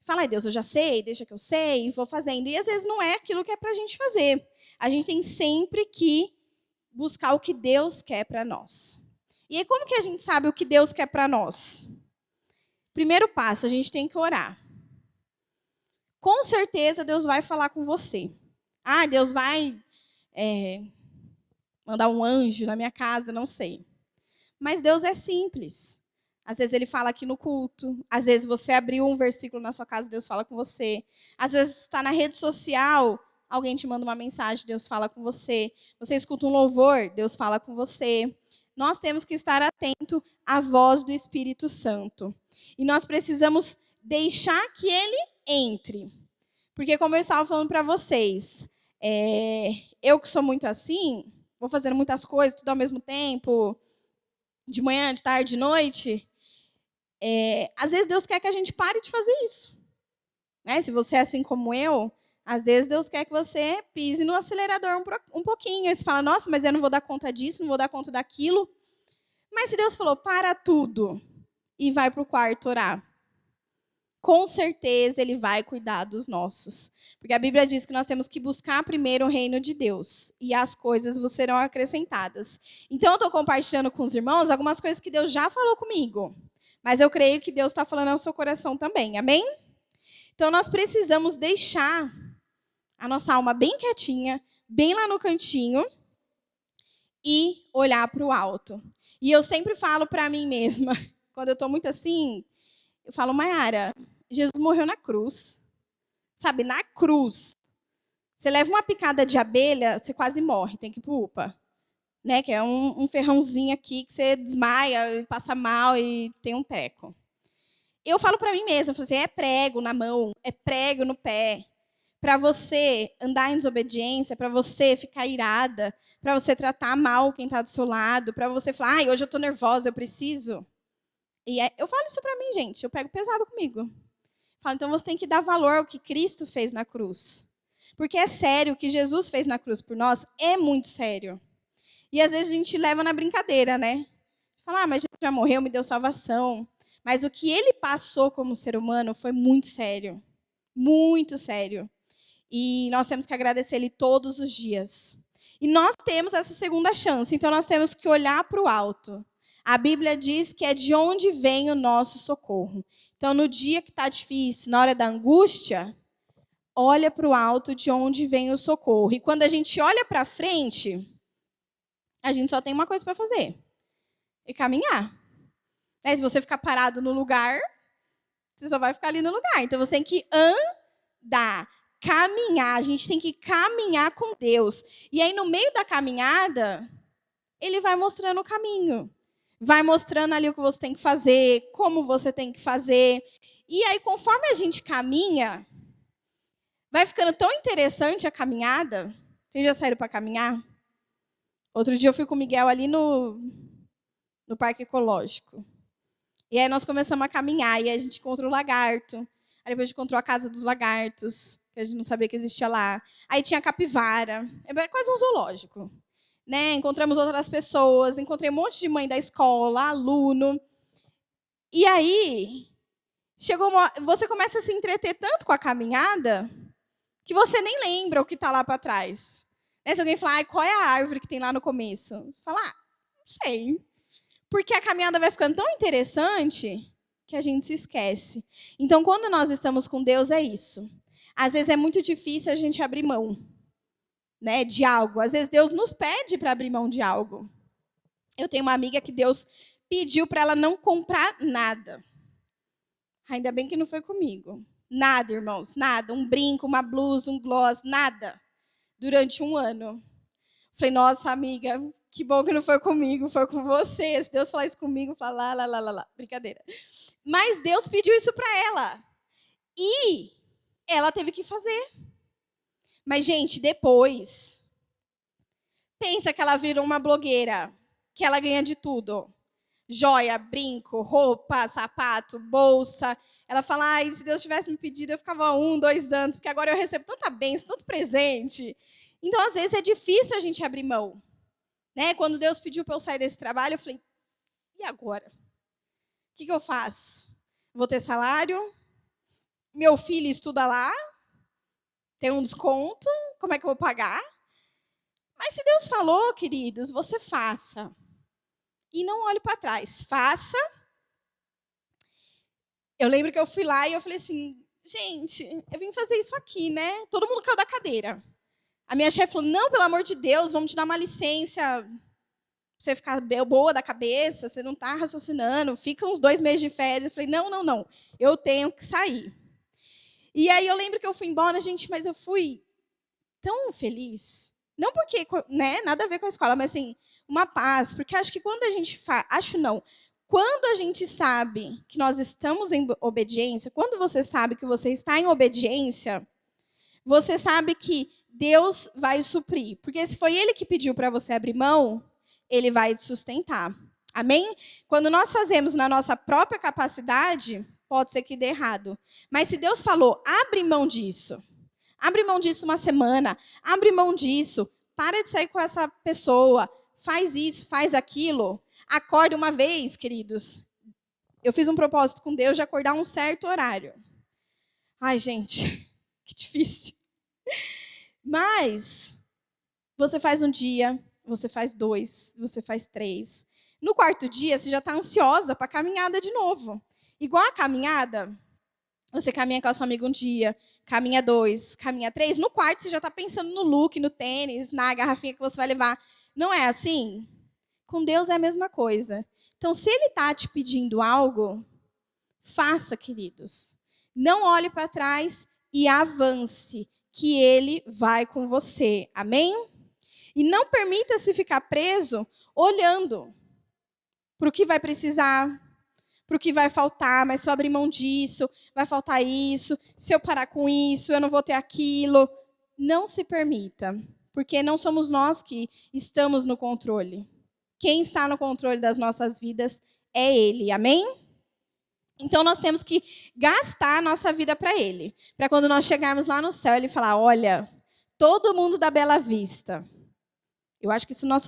Fala, ai, Deus, eu já sei, deixa que eu sei, vou fazendo. E às vezes não é aquilo que é para a gente fazer. A gente tem sempre que buscar o que Deus quer para nós. E aí, como que a gente sabe o que Deus quer para nós? Primeiro passo, a gente tem que orar. Com certeza, Deus vai falar com você. Ah, Deus vai mandar um anjo na minha casa, não sei. Mas Deus é simples. Às vezes Ele fala aqui no culto. Às vezes você abriu um versículo na sua casa, Deus fala com você. Às vezes você está na rede social, alguém te manda uma mensagem, Deus fala com você. Você escuta um louvor, Deus fala com você. Nós temos que estar atento à voz do Espírito Santo. E nós precisamos deixar que Ele entre. Porque, como eu estava falando para vocês, eu que sou muito assim, vou fazendo muitas coisas, tudo ao mesmo tempo, de manhã, de tarde, de noite, às vezes Deus quer que a gente pare de fazer isso. Né? Se você é assim como eu, às vezes Deus quer que você pise no acelerador um pouquinho. Aí você fala, nossa, mas eu não vou dar conta disso, não vou dar conta daquilo. Mas se Deus falou, para tudo e vai para o quarto orar, com certeza Ele vai cuidar dos nossos. Porque a Bíblia diz que nós temos que buscar primeiro o reino de Deus e as coisas vos serão acrescentadas. Então, eu estou compartilhando com os irmãos algumas coisas que Deus já falou comigo. Mas eu creio que Deus está falando ao seu coração também, amém? Então, nós precisamos deixar a nossa alma bem quietinha, bem lá no cantinho, e olhar para o alto. E eu sempre falo para mim mesma, quando eu estou muito assim, eu falo, Maiara, Jesus morreu na cruz. Sabe, na cruz. Você leva uma picada de abelha, você quase morre, tem que ir para UPA. Né? Que é um ferrãozinho aqui que você desmaia, passa mal e tem um treco. Eu falo para mim mesma, eu falo assim, é prego na mão, é prego no pé. Para você andar em desobediência, para você ficar irada, para você tratar mal quem está do seu lado, para você falar, ai, hoje eu estou nervosa, eu preciso. E eu falo isso para mim, gente, eu pego pesado comigo. Falo, então você tem que dar valor ao que Cristo fez na cruz. Porque é sério, o que Jesus fez na cruz por nós é muito sério. E às vezes a gente leva na brincadeira, né? Fala, mas Jesus já morreu, me deu salvação. Mas o que ele passou como ser humano foi muito sério. Muito sério. E nós temos que agradecer Ele todos os dias. E nós temos essa segunda chance, então nós temos que olhar para o alto. A Bíblia diz que é de onde vem o nosso socorro. Então, no dia que está difícil, na hora da angústia, olha para o alto de onde vem o socorro. E quando a gente olha para frente, a gente só tem uma coisa para fazer: é caminhar. Se você ficar parado no lugar, você só vai ficar ali no lugar. Então, você tem que andar, caminhar. A gente tem que caminhar com Deus. E aí, no meio da caminhada, Ele vai mostrando o caminho. Vai mostrando ali o que você tem que fazer, como você tem que fazer. E aí, conforme a gente caminha, vai ficando tão interessante a caminhada. Vocês já saíram para caminhar? Outro dia eu fui com o Miguel ali no Parque Ecológico. E aí nós começamos a caminhar, e aí a gente encontrou o lagarto. Aí depois a gente encontrou a casa dos lagartos, que a gente não sabia que existia lá. Aí tinha a capivara. É quase um zoológico. Né? Encontramos outras pessoas, encontrei um monte de mãe da escola, aluno. E aí, você começa a se entreter tanto com a caminhada que você nem lembra o que está lá para trás. Se alguém falar, qual é a árvore que tem lá no começo? Você fala, não sei. Porque a caminhada vai ficando tão interessante que a gente se esquece. Então, quando nós estamos com Deus, é isso. Às vezes é muito difícil a gente abrir mão, né, de algo. Às vezes Deus nos pede para abrir mão de algo. Eu tenho uma amiga que Deus pediu para ela não comprar nada. Ainda bem que não foi comigo. Nada, irmãos, nada. Um brinco, uma blusa, um gloss, nada. Durante um ano. Falei, nossa, amiga, que bom que não foi comigo, foi com você. Se Deus falar isso comigo, fala lá. Brincadeira. Mas Deus pediu isso para ela. E ela teve que fazer. Mas, gente, depois, pensa que ela virou uma blogueira, que ela ganha de tudo. Joia, brinco, roupa, sapato, bolsa. Ela fala, se Deus tivesse me pedido, eu ficava 1, 2 anos, porque agora eu recebo tanta bênção, tanto presente. Então, às vezes, é difícil a gente abrir mão. Né? Quando Deus pediu para eu sair desse trabalho, eu falei, e agora? O que eu faço? Vou ter salário? Meu filho estuda lá? Tem um desconto? Como é que eu vou pagar? Mas se Deus falou, queridos, você faça. E não olhe para trás. Faça. Eu lembro que eu fui lá e eu falei assim, gente, eu vim fazer isso aqui, né? Todo mundo caiu da cadeira. A minha chefe falou, não, pelo amor de Deus, vamos te dar uma licença para você ficar boa da cabeça, você não está raciocinando, fica uns 2 meses de férias. Eu falei, não, eu tenho que sair. E aí eu lembro que eu fui embora, gente, mas eu fui tão feliz. Não porque, né, nada a ver com a escola, mas assim, uma paz. Porque acho que quando a gente quando a gente sabe que nós estamos em obediência, quando você sabe que você está em obediência, você sabe que Deus vai suprir. Porque se foi Ele que pediu para você abrir mão, Ele vai te sustentar. Amém? Quando nós fazemos na nossa própria capacidade, pode ser que dê errado. Mas se Deus falou, abre mão disso. Abre mão disso uma semana. Abre mão disso. Para de sair com essa pessoa. Faz isso, faz aquilo. Acorda uma vez, queridos. Eu fiz um propósito com Deus de acordar um certo horário. Ai, gente, que difícil. Mas você faz um dia, você faz 2, você faz 3. No 4º dia, você já está ansiosa para a caminhada de novo. Igual a caminhada, você caminha com a sua amiga um dia, caminha 2, caminha 3. No 4º, você já está pensando no look, no tênis, na garrafinha que você vai levar. Não é assim? Com Deus é a mesma coisa. Então, se Ele está te pedindo algo, faça, queridos. Não olhe para trás e avance, que Ele vai com você. Amém? E não permita-se ficar preso olhando para o que vai precisar, para o que vai faltar, mas se eu abrir mão disso, vai faltar isso, se eu parar com isso, eu não vou ter aquilo. Não se permita, porque não somos nós que estamos no controle. Quem está no controle das nossas vidas é Ele, amém? Então, nós temos que gastar a nossa vida para Ele, para quando nós chegarmos lá no céu, Ele falar, olha, todo mundo da Bela Vista. Eu acho que se nós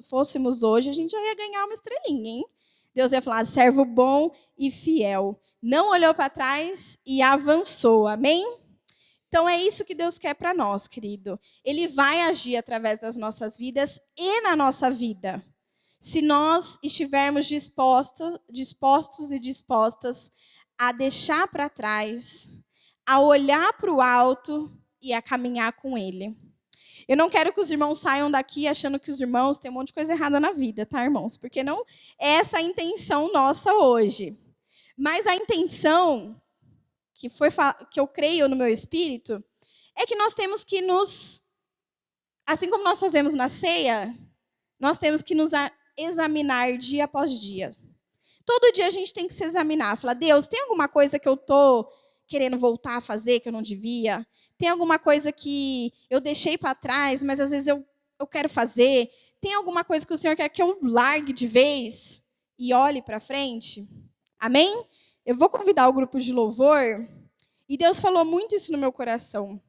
fôssemos hoje, a gente já ia ganhar uma estrelinha, hein? Deus ia falar, servo bom e fiel. Não olhou para trás e avançou, amém? Então é isso que Deus quer para nós, querido. Ele vai agir através das nossas vidas e na nossa vida. Se nós estivermos dispostos e dispostas a deixar para trás, a olhar para o alto e a caminhar com Ele. Eu não quero que os irmãos saiam daqui achando que os irmãos têm um monte de coisa errada na vida, tá, irmãos? Porque não é essa a intenção nossa hoje. Mas a intenção, que eu creio no meu espírito, é que nós temos que assim como nós fazemos na ceia, nós temos que nos examinar dia após dia. Todo dia a gente tem que se examinar, falar, Deus, tem alguma coisa que eu estou querendo voltar a fazer que eu não devia? Tem alguma coisa que eu deixei para trás, mas às vezes eu quero fazer? Tem alguma coisa que o Senhor quer que eu largue de vez e olhe para frente? Amém? Eu vou convidar o grupo de louvor, e Deus falou muito isso no meu coração.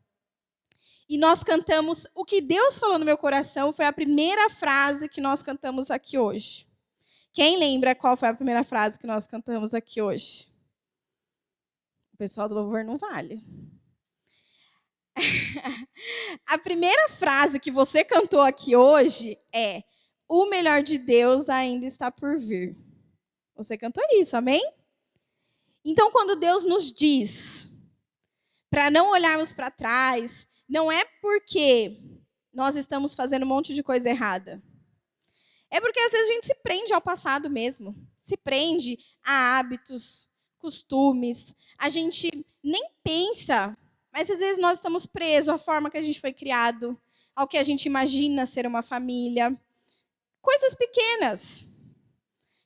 E nós cantamos, o que Deus falou no meu coração foi a primeira frase que nós cantamos aqui hoje. Quem lembra qual foi a primeira frase que nós cantamos aqui hoje? O pessoal do louvor não vale. A primeira frase que você cantou aqui hoje é: o melhor de Deus ainda está por vir. Você cantou isso, amém? Então, quando Deus nos diz para não olharmos para trás, não é porque nós estamos fazendo um monte de coisa errada. É porque às vezes a gente se prende ao passado mesmo. Se prende a hábitos, costumes. A gente nem pensa, mas às vezes nós estamos presos à forma que a gente foi criado, ao que a gente imagina ser uma família. Coisas pequenas.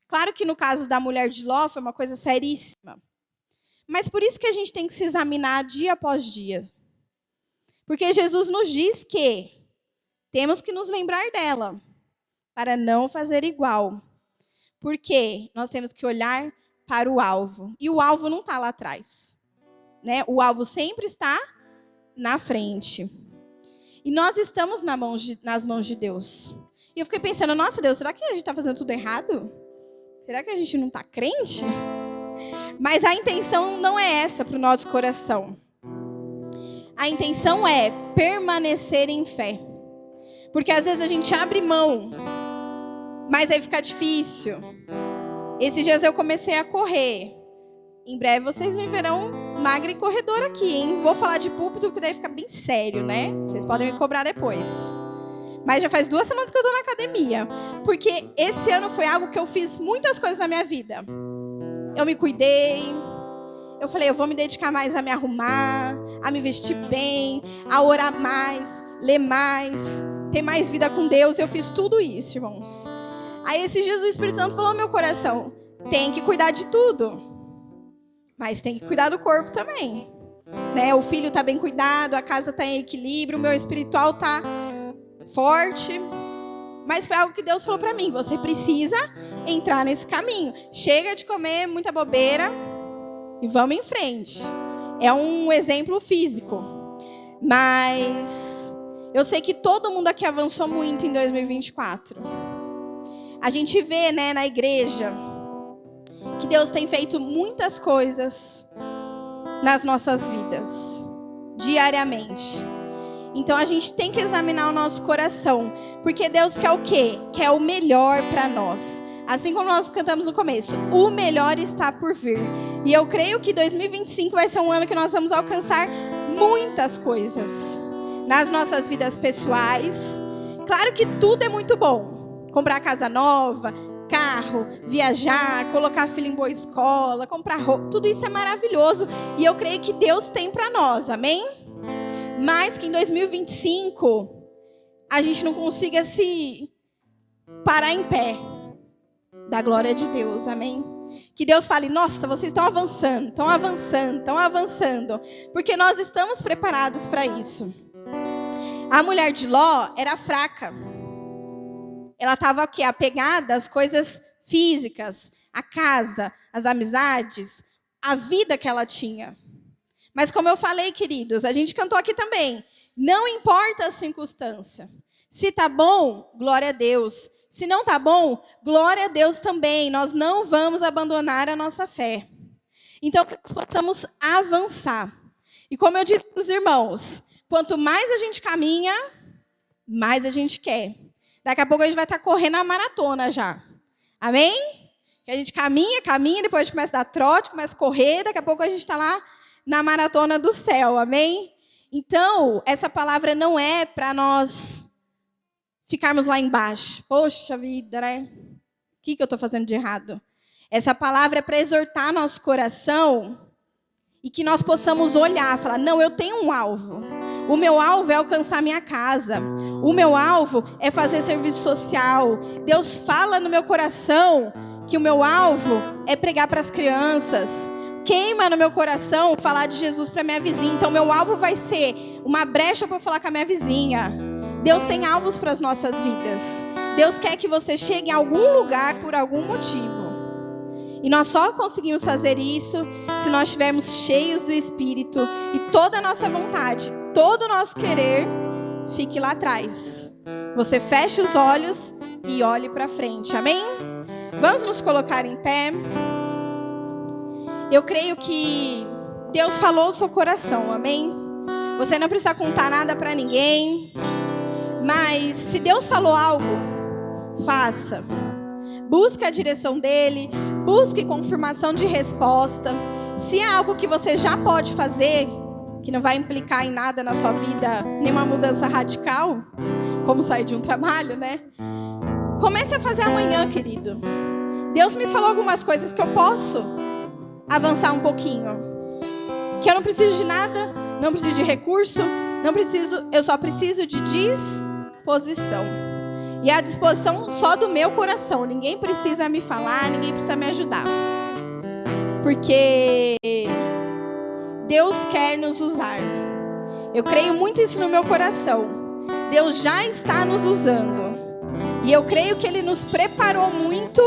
Claro que no caso da mulher de Ló foi uma coisa seríssima. Mas por isso que a gente tem que se examinar dia após dia. Porque Jesus nos diz que temos que nos lembrar dela, para não fazer igual. Porque nós temos que olhar para o alvo. E o alvo não está lá atrás. Né? O alvo sempre está na frente. E nós estamos nas mãos de Deus. E eu fiquei pensando, nossa Deus, será que a gente está fazendo tudo errado? Será que a gente não está crente? Mas a intenção não é essa para o nosso coração. A intenção é permanecer em fé. Porque às vezes a gente abre mão, mas aí fica difícil. Esses dias eu comecei a correr. Em breve vocês me verão magra e corredora aqui, hein? Vou falar de púlpito, porque daí fica bem sério, né? Vocês podem me cobrar depois. Mas já faz 2 semanas que eu estou na academia. Porque esse ano foi algo que eu fiz muitas coisas na minha vida. Eu me cuidei. Eu falei, eu vou me dedicar mais a me arrumar, a me vestir bem, a orar mais, ler mais, ter mais vida com Deus. Eu fiz tudo isso, irmãos. Aí esses dias o Espírito Santo falou no meu coração, tem que cuidar de tudo, mas tem que cuidar do corpo também. Né? O filho está bem cuidado, a casa está em equilíbrio, o meu espiritual está forte. Mas foi algo que Deus falou para mim, você precisa entrar nesse caminho. Chega de comer muita bobeira e vamos em frente. É um exemplo físico. Mas eu sei que todo mundo aqui avançou muito em 2024. A gente vê, né, na igreja que Deus tem feito muitas coisas nas nossas vidas, diariamente. Então a gente tem que examinar o nosso coração, porque Deus quer o quê? Quer o melhor para nós. Assim como nós cantamos no começo, o melhor está por vir. E eu creio que 2025 vai ser um ano que nós vamos alcançar muitas coisas nas nossas vidas pessoais. Claro que tudo é muito bom. Comprar casa nova, carro, viajar, colocar filho em boa escola, comprar roupa, tudo isso é maravilhoso. E eu creio que Deus tem para nós, amém? Mas que em 2025 a gente não consiga se parar em pé da glória de Deus, amém? Que Deus fale, nossa, vocês estão avançando, estão avançando, estão avançando, porque nós estamos preparados para isso. A mulher de Ló era fraca. Ela estava aqui apegada às coisas físicas, a casa, as amizades, a vida que ela tinha. Mas como eu falei, queridos, a gente cantou aqui também, não importa a circunstância. Se tá bom, glória a Deus. Se não tá bom, glória a Deus também. Nós não vamos abandonar a nossa fé. Então, que nós possamos avançar. E como eu disse para os irmãos, quanto mais a gente caminha, mais a gente quer. Daqui a pouco a gente vai estar correndo a maratona já. Amém? Que a gente caminha, depois a gente começa a dar trote, começa a correr, daqui a pouco a gente está lá na maratona do céu. Amém? Então, essa palavra não é para nós ficarmos lá embaixo. Poxa vida, né? O que eu estou fazendo de errado? Essa palavra é para exortar nosso coração e que nós possamos olhar, falar, não, eu tenho um alvo. O meu alvo é alcançar minha casa. O meu alvo é fazer serviço social. Deus fala no meu coração que o meu alvo é pregar para as crianças. Queima no meu coração falar de Jesus para minha vizinha. Então, meu alvo vai ser uma brecha para falar com a minha vizinha. Deus tem alvos para as nossas vidas. Deus quer que você chegue em algum lugar por algum motivo. E nós só conseguimos fazer isso se nós estivermos cheios do Espírito e toda a nossa vontade, todo o nosso querer, fique lá atrás. Você feche os olhos e olhe para frente. Amém? Vamos nos colocar em pé. Eu creio que Deus falou o seu coração. Amém? Você não precisa contar nada para ninguém. Mas se Deus falou algo, faça. Busque a direção dele. Busque confirmação de resposta. Se é algo que você já pode fazer, que não vai implicar em nada na sua vida, nenhuma mudança radical, como sair de um trabalho, né? Comece a fazer amanhã, querido. Deus me falou algumas coisas que eu posso avançar um pouquinho. Que eu não preciso de nada, não preciso de recurso, eu só preciso de disposição. E a disposição só do meu coração. Ninguém precisa me falar, ninguém precisa me ajudar. Porque Deus quer nos usar. Eu creio muito isso no meu coração. Deus já está nos usando. E eu creio que Ele nos preparou muito,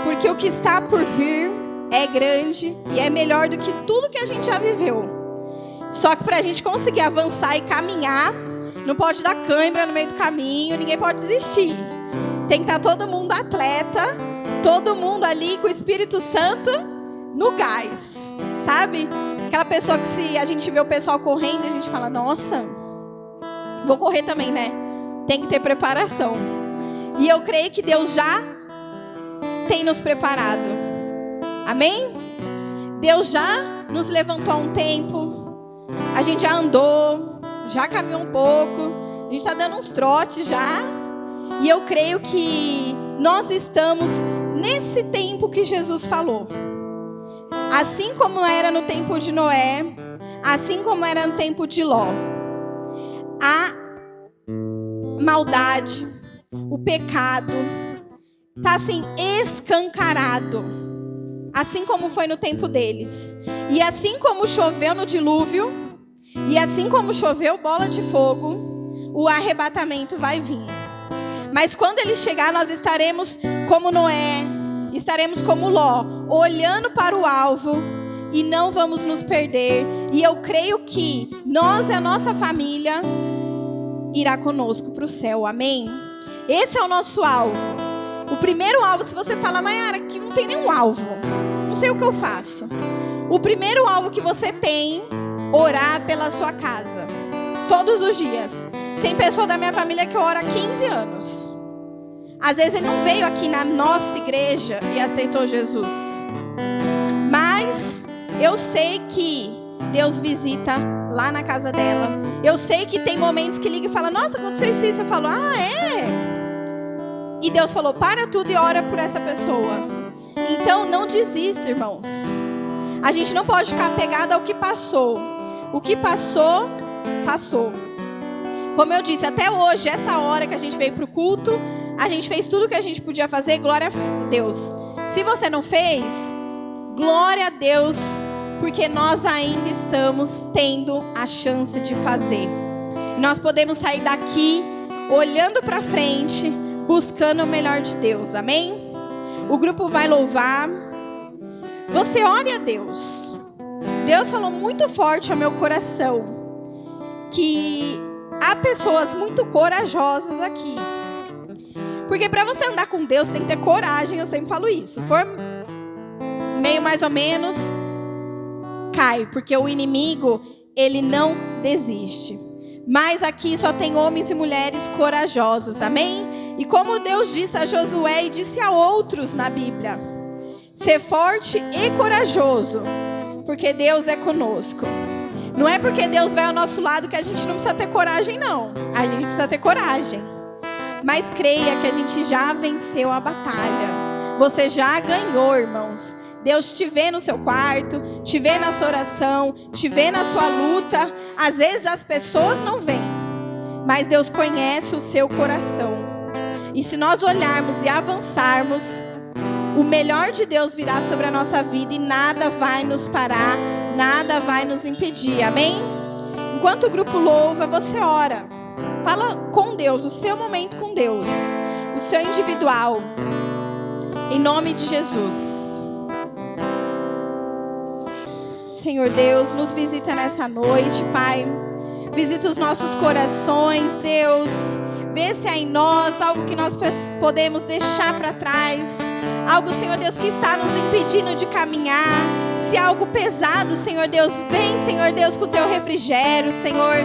porque o que está por vir é grande e é melhor do que tudo que a gente já viveu. Só que para a gente conseguir avançar e caminhar, não pode dar cãibra no meio do caminho, ninguém pode desistir. Tem que estar todo mundo atleta, todo mundo ali com o Espírito Santo no gás, sabe? Aquela pessoa que se a gente vê o pessoal correndo, a gente fala, nossa, vou correr também, né? Tem que ter preparação. E eu creio que Deus já tem nos preparado. Amém? Deus já nos levantou há um tempo. A gente já andou, já caminhou um pouco. A gente está dando uns trotes já. E eu creio que nós estamos nesse tempo que Jesus falou. Assim como era no tempo de Noé, assim como era no tempo de Ló. A maldade, o pecado, está assim escancarado. Assim como foi no tempo deles. E assim como choveu no dilúvio, e assim como choveu bola de fogo, o arrebatamento vai vir. Mas quando ele chegar, nós estaremos como Noé, estaremos como Ló, olhando para o alvo e não vamos nos perder. E eu creio que nós e a nossa família irá conosco para o céu, amém? Esse é o nosso alvo. O primeiro alvo, se você fala, Maiara, que não tem nenhum alvo, não sei o que eu faço. O primeiro alvo que você tem, orar pela sua casa, todos os dias. Tem pessoa da minha família que ora há 15 anos. Às vezes ele não veio aqui na nossa igreja e aceitou Jesus. Mas eu sei que Deus visita lá na casa dela. Eu sei que tem momentos que liga e fala, nossa, aconteceu isso. Eu falo, é? E Deus falou, para tudo e ora por essa pessoa. Então não desista, irmãos. A gente não pode ficar apegado ao que passou. O que passou, passou. Como eu disse, até hoje, essa hora que a gente veio para o culto, a gente fez tudo que a gente podia fazer, glória a Deus. Se você não fez, glória a Deus, porque nós ainda estamos tendo a chance de fazer. Nós podemos sair daqui, olhando para frente, buscando o melhor de Deus, amém? O grupo vai louvar. Você ore a Deus. Deus falou muito forte ao meu coração que há pessoas muito corajosas aqui. Porque para você andar com Deus tem que ter coragem, eu sempre falo isso. Se for meio mais ou menos, cai, porque o inimigo, ele não desiste. Mas aqui só tem homens e mulheres corajosos, amém? E como Deus disse a Josué e disse a outros na Bíblia, ser forte e corajoso, porque Deus é conosco. Não é porque Deus vai ao nosso lado que a gente não precisa ter coragem, não. A gente precisa ter coragem. Mas creia que a gente já venceu a batalha. Você já ganhou, irmãos. Deus te vê no seu quarto, te vê na sua oração, te vê na sua luta. Às vezes as pessoas não veem, mas Deus conhece o seu coração. E se nós olharmos e avançarmos, o melhor de Deus virá sobre a nossa vida e nada vai nos parar, nada vai nos impedir, amém? Enquanto o grupo louva, você ora. Fala com Deus, o seu momento com Deus, o seu individual. Em nome de Jesus. Senhor Deus, nos visita nessa noite, Pai. Visita os nossos corações, Deus. Vê se há em nós algo que nós podemos deixar para trás. Algo, Senhor Deus, que está nos impedindo de caminhar. Se há algo pesado, Senhor Deus, vem, Senhor Deus, com o teu refrigério, Senhor.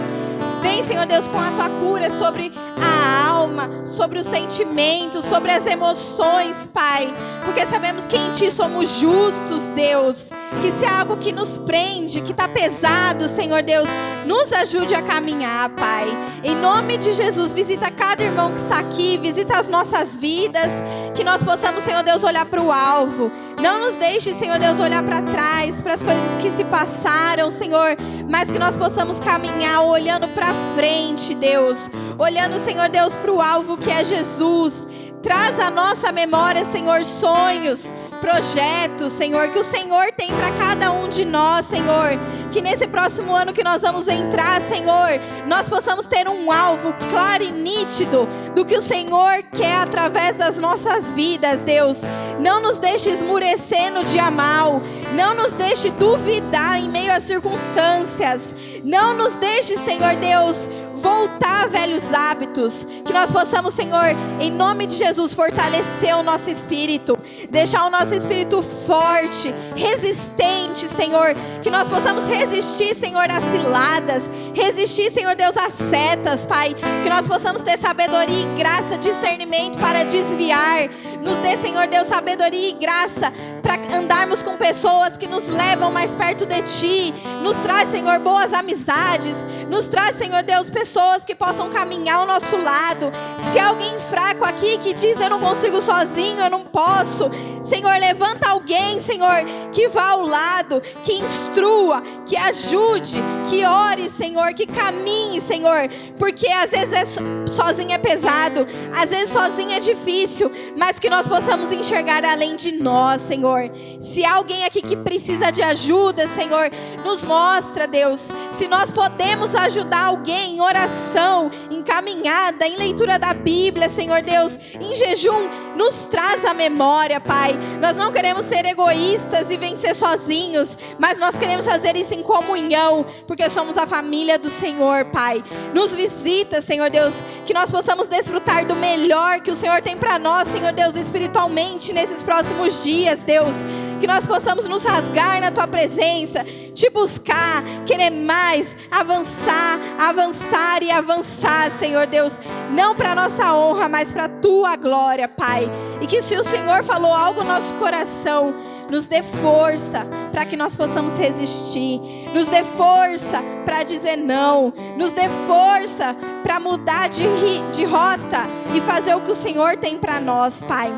Vem, Senhor Deus, com a tua cura sobre a alma, sobre os sentimentos, sobre as emoções, Pai. Porque sabemos que em Ti somos justos, Deus. Que se há algo que nos prende, que está pesado, Senhor Deus, nos ajude a caminhar, Pai. Em nome de Jesus, visita cada irmão que está aqui, visita as nossas vidas. Que nós possamos, Senhor Deus, olhar para o alvo. Não nos deixe, Senhor Deus, olhar para trás, para as coisas que se passaram, Senhor. Mas que nós possamos caminhar olhando para frente, Deus. Olhando, Senhor Deus, para o alvo que é Jesus. Traz à nossa memória, Senhor, sonhos, projetos, Senhor, que o Senhor tem para cada um de nós, Senhor. Que nesse próximo ano que nós vamos entrar, Senhor, nós possamos ter um alvo claro e nítido do que o Senhor quer através das nossas vidas, Deus. Não nos deixe esmurecer no dia mal. Não nos deixe duvidar em meio às circunstâncias. Não nos deixe, Senhor Deus, voltar a velhos hábitos. Que nós possamos, Senhor, em nome de Jesus, fortalecer o nosso espírito. Deixar o nosso espírito forte, resistente, Senhor. Que nós possamos resistir, Senhor, às ciladas. Resistir, Senhor Deus, às setas, Pai. Que nós possamos ter sabedoria e graça, discernimento para desviar. Nos dê, Senhor Deus, sabedoria e graça para andarmos com pessoas que nos levam mais perto de Ti. Nos traz, Senhor, boas amizades. Nos traz, Senhor Deus, pessoas que possam caminhar ao nosso lado. Se há alguém fraco aqui que diz, eu não consigo sozinho, eu não posso, Senhor, levanta alguém, Senhor, que vá ao lado, que instrua, que ajude, que ore, Senhor, que caminhe, Senhor, porque às vezes sozinho é pesado, às vezes sozinho é difícil, mas que nós possamos enxergar além de nós, Senhor. Se há alguém aqui que precisa de ajuda, Senhor, nos mostra, Deus. Se nós podemos ajudar alguém em oração, em caminhada, em leitura da Bíblia, Senhor Deus, em jejum, nos traz a memória, Pai. Nós não queremos ser egoístas e vencer sozinhos, mas nós queremos fazer isso em comunhão, porque somos a família do Senhor, Pai. Nos visita, Senhor Deus, que nós possamos desfrutar do melhor que o Senhor tem para nós, Senhor Deus, espiritualmente nesses próximos dias, Deus. Que nós possamos nos rasgar na Tua presença, Te buscar, querer mais, avançar, avançar e avançar, Senhor Deus. Não para nossa honra, mas para Tua glória, Pai. E que se o Senhor falou algo no nosso coração, nos dê força para que nós possamos resistir. Nos dê força para dizer não. Nos dê força para mudar de rota e fazer o que o Senhor tem para nós, Pai.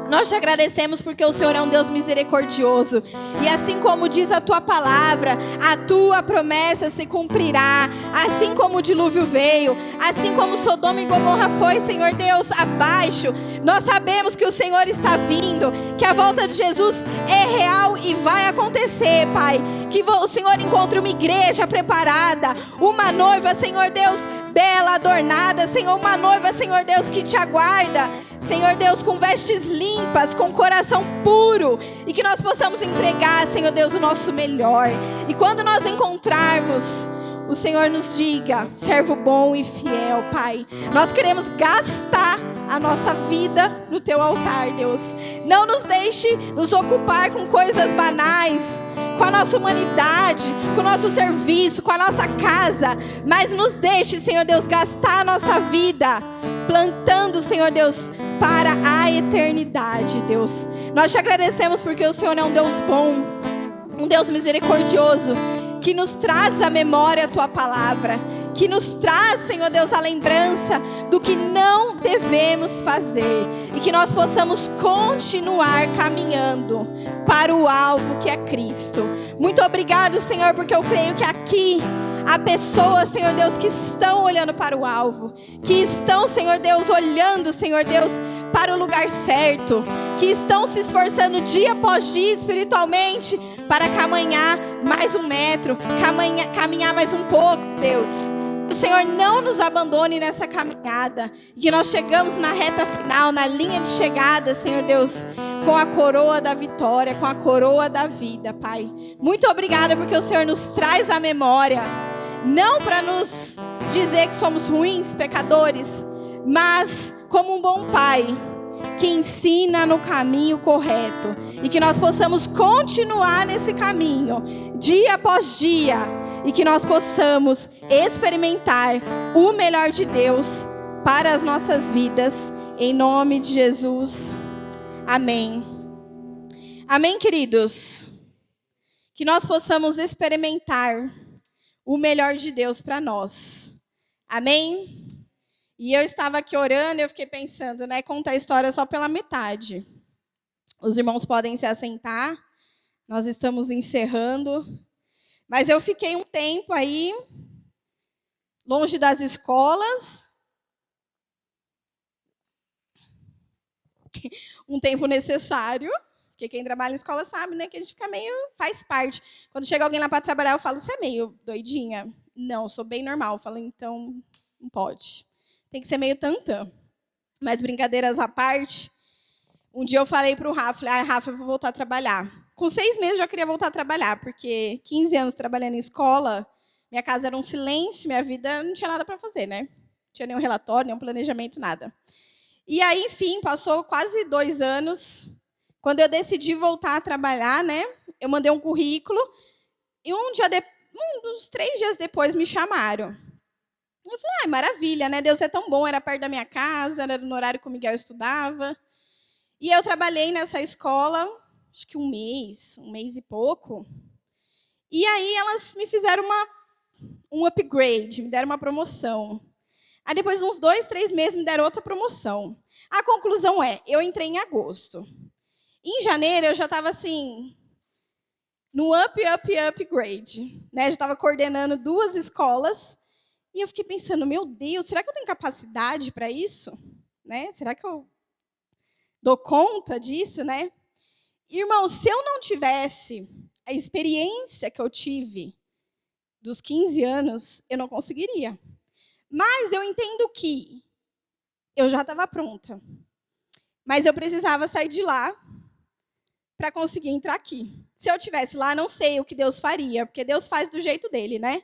Nós te agradecemos porque o Senhor é um Deus misericordioso. E assim como diz a Tua palavra, a Tua promessa se cumprirá. Assim como o dilúvio veio, assim como Sodoma e Gomorra foi, Senhor Deus, abaixo. Nós sabemos que o Senhor está vindo, que a volta de Jesus é real e vai acontecer, Pai. Que o Senhor encontre uma igreja preparada, uma noiva, Senhor Deus, bela, adornada, Senhor, uma noiva, Senhor Deus, que Te aguarda, Senhor Deus, com vestes limpas, com coração puro, e que nós possamos entregar, Senhor Deus, o nosso melhor. E quando nós encontrarmos, o Senhor nos diga, servo bom e fiel, Pai. Nós queremos gastar a nossa vida no Teu altar, Deus. Não nos deixe nos ocupar com coisas banais. com a nossa humanidade, com o nosso serviço, com a nossa casa, mas nos deixe, Senhor Deus, gastar a nossa vida plantando, Senhor Deus, para a eternidade, Deus. Nós te agradecemos porque o Senhor é um Deus bom, um Deus misericordioso, que nos traz à memória a Tua palavra, que nos traz, Senhor Deus, a lembrança do que não devemos fazer, e que nós possamos continuar caminhando para o alvo que é Cristo. Muito obrigado, Senhor, porque eu creio que aqui há pessoas, Senhor Deus, que estão olhando para o alvo, que estão, Senhor Deus, olhando, Senhor Deus, para o lugar certo, que estão se esforçando dia após dia espiritualmente para caminhar mais 1 metro, caminhar mais um pouco, Deus. O Senhor não nos abandone nessa caminhada, e que nós chegamos na reta final, na linha de chegada, Senhor Deus, com a coroa da vitória, com a coroa da vida, Pai. Muito obrigada porque o Senhor nos traz à memória, não para nos dizer que somos ruins, pecadores, mas como um bom Pai que ensina no caminho correto, e que nós possamos continuar nesse caminho dia após dia, e que nós possamos experimentar o melhor de Deus para as nossas vidas, em nome de Jesus. Amém. Amém, queridos? Que nós possamos experimentar o melhor de Deus para nós. Amém? E eu estava aqui orando e eu fiquei pensando, né? Contar a história só pela metade. Os irmãos podem se assentar. Nós estamos encerrando. Mas eu fiquei um tempo aí, longe das escolas. Um tempo necessário. Porque quem trabalha em escola sabe, né? Que a gente fica meio... faz parte. Quando chega alguém lá para trabalhar, eu falo, você é meio doidinha? Não, eu sou bem normal. Eu falo, então, não pode. Tem que ser meio tantã. Mas brincadeiras à parte, um dia eu falei para o Rafa, Rafa, eu vou voltar a trabalhar. Com 6 meses eu já queria voltar a trabalhar, porque 15 anos trabalhando em escola, minha casa era um silêncio, minha vida não tinha nada para fazer, né? Não tinha nenhum relatório, nenhum planejamento, nada. E aí, enfim, passou quase 2 anos. Quando eu decidi voltar a trabalhar, né? Eu mandei um currículo, e uns 3 dias depois me chamaram. Eu falei, maravilha, né? Deus é tão bom, era perto da minha casa, era no horário que o Miguel estudava. E eu trabalhei nessa escola, acho que um mês e pouco. E aí elas me fizeram um upgrade, me deram uma promoção. Aí depois de uns 2, 3 meses me deram outra promoção. A conclusão é, eu entrei em agosto. Em janeiro eu já estava assim, no upgrade. Né? Já estava coordenando 2 escolas. E eu fiquei pensando, meu Deus, será que eu tenho capacidade para isso? Né? Será que eu dou conta disso? Né? Irmão, se eu não tivesse a experiência que eu tive dos 15 anos, eu não conseguiria. Mas eu entendo que eu já estava pronta. Mas eu precisava sair de lá para conseguir entrar aqui. Se eu estivesse lá, não sei o que Deus faria, porque Deus faz do jeito dele, né?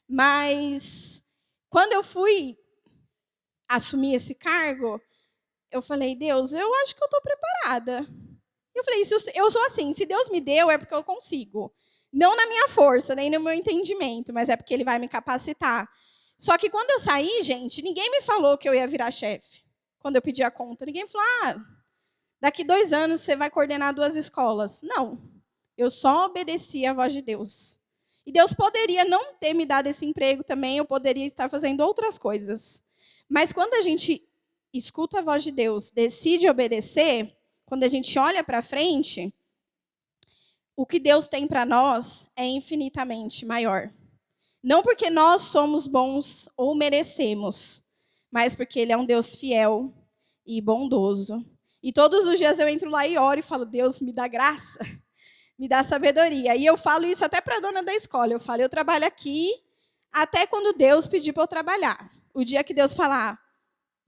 Mas quando eu fui assumir esse cargo, eu falei, Deus, eu acho que eu estou preparada. Eu falei, eu sou assim, se Deus me deu, é porque eu consigo. Não na minha força, nem no meu entendimento, mas é porque Ele vai me capacitar. Só que quando eu saí, gente, ninguém me falou que eu ia virar chefe. Quando eu pedi a conta, ninguém falou, daqui 2 anos você vai coordenar 2 escolas. Não, eu só obedeci à voz de Deus. E Deus poderia não ter me dado esse emprego também, eu poderia estar fazendo outras coisas. Mas quando a gente escuta a voz de Deus, decide obedecer, quando a gente olha para frente, o que Deus tem para nós é infinitamente maior. Não porque nós somos bons ou merecemos, mas porque Ele é um Deus fiel e bondoso. E todos os dias eu entro lá e oro e falo, Deus, me dá graça. Me dá sabedoria. E eu falo isso até para a dona da escola. Eu falo, eu trabalho aqui até quando Deus pedir para eu trabalhar. O dia que Deus falar,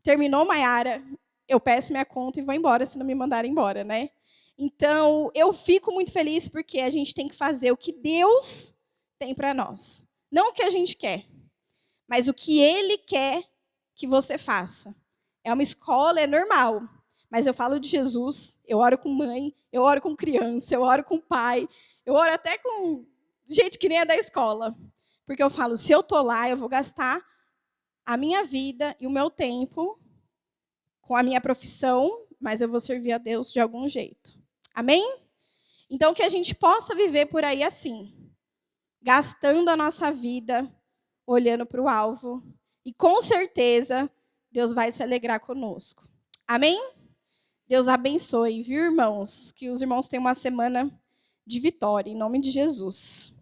terminou, Maiara, eu peço minha conta e vou embora, se não me mandarem embora, né? Então, eu fico muito feliz porque a gente tem que fazer o que Deus tem para nós. Não o que a gente quer, mas o que Ele quer que você faça. É uma escola, é normal. Mas eu falo de Jesus, eu oro com mãe, eu oro com criança, eu oro com pai, Eu oro até com gente que nem é da escola. Porque eu falo, se eu estou lá, eu vou gastar a minha vida e o meu tempo com a minha profissão, mas eu vou servir a Deus de algum jeito. Amém? Então, que a gente possa viver por aí assim, gastando a nossa vida, olhando para o alvo, e com certeza Deus vai se alegrar conosco. Amém? Deus abençoe, viu, irmãos? Que os irmãos tenham uma semana de vitória, em nome de Jesus.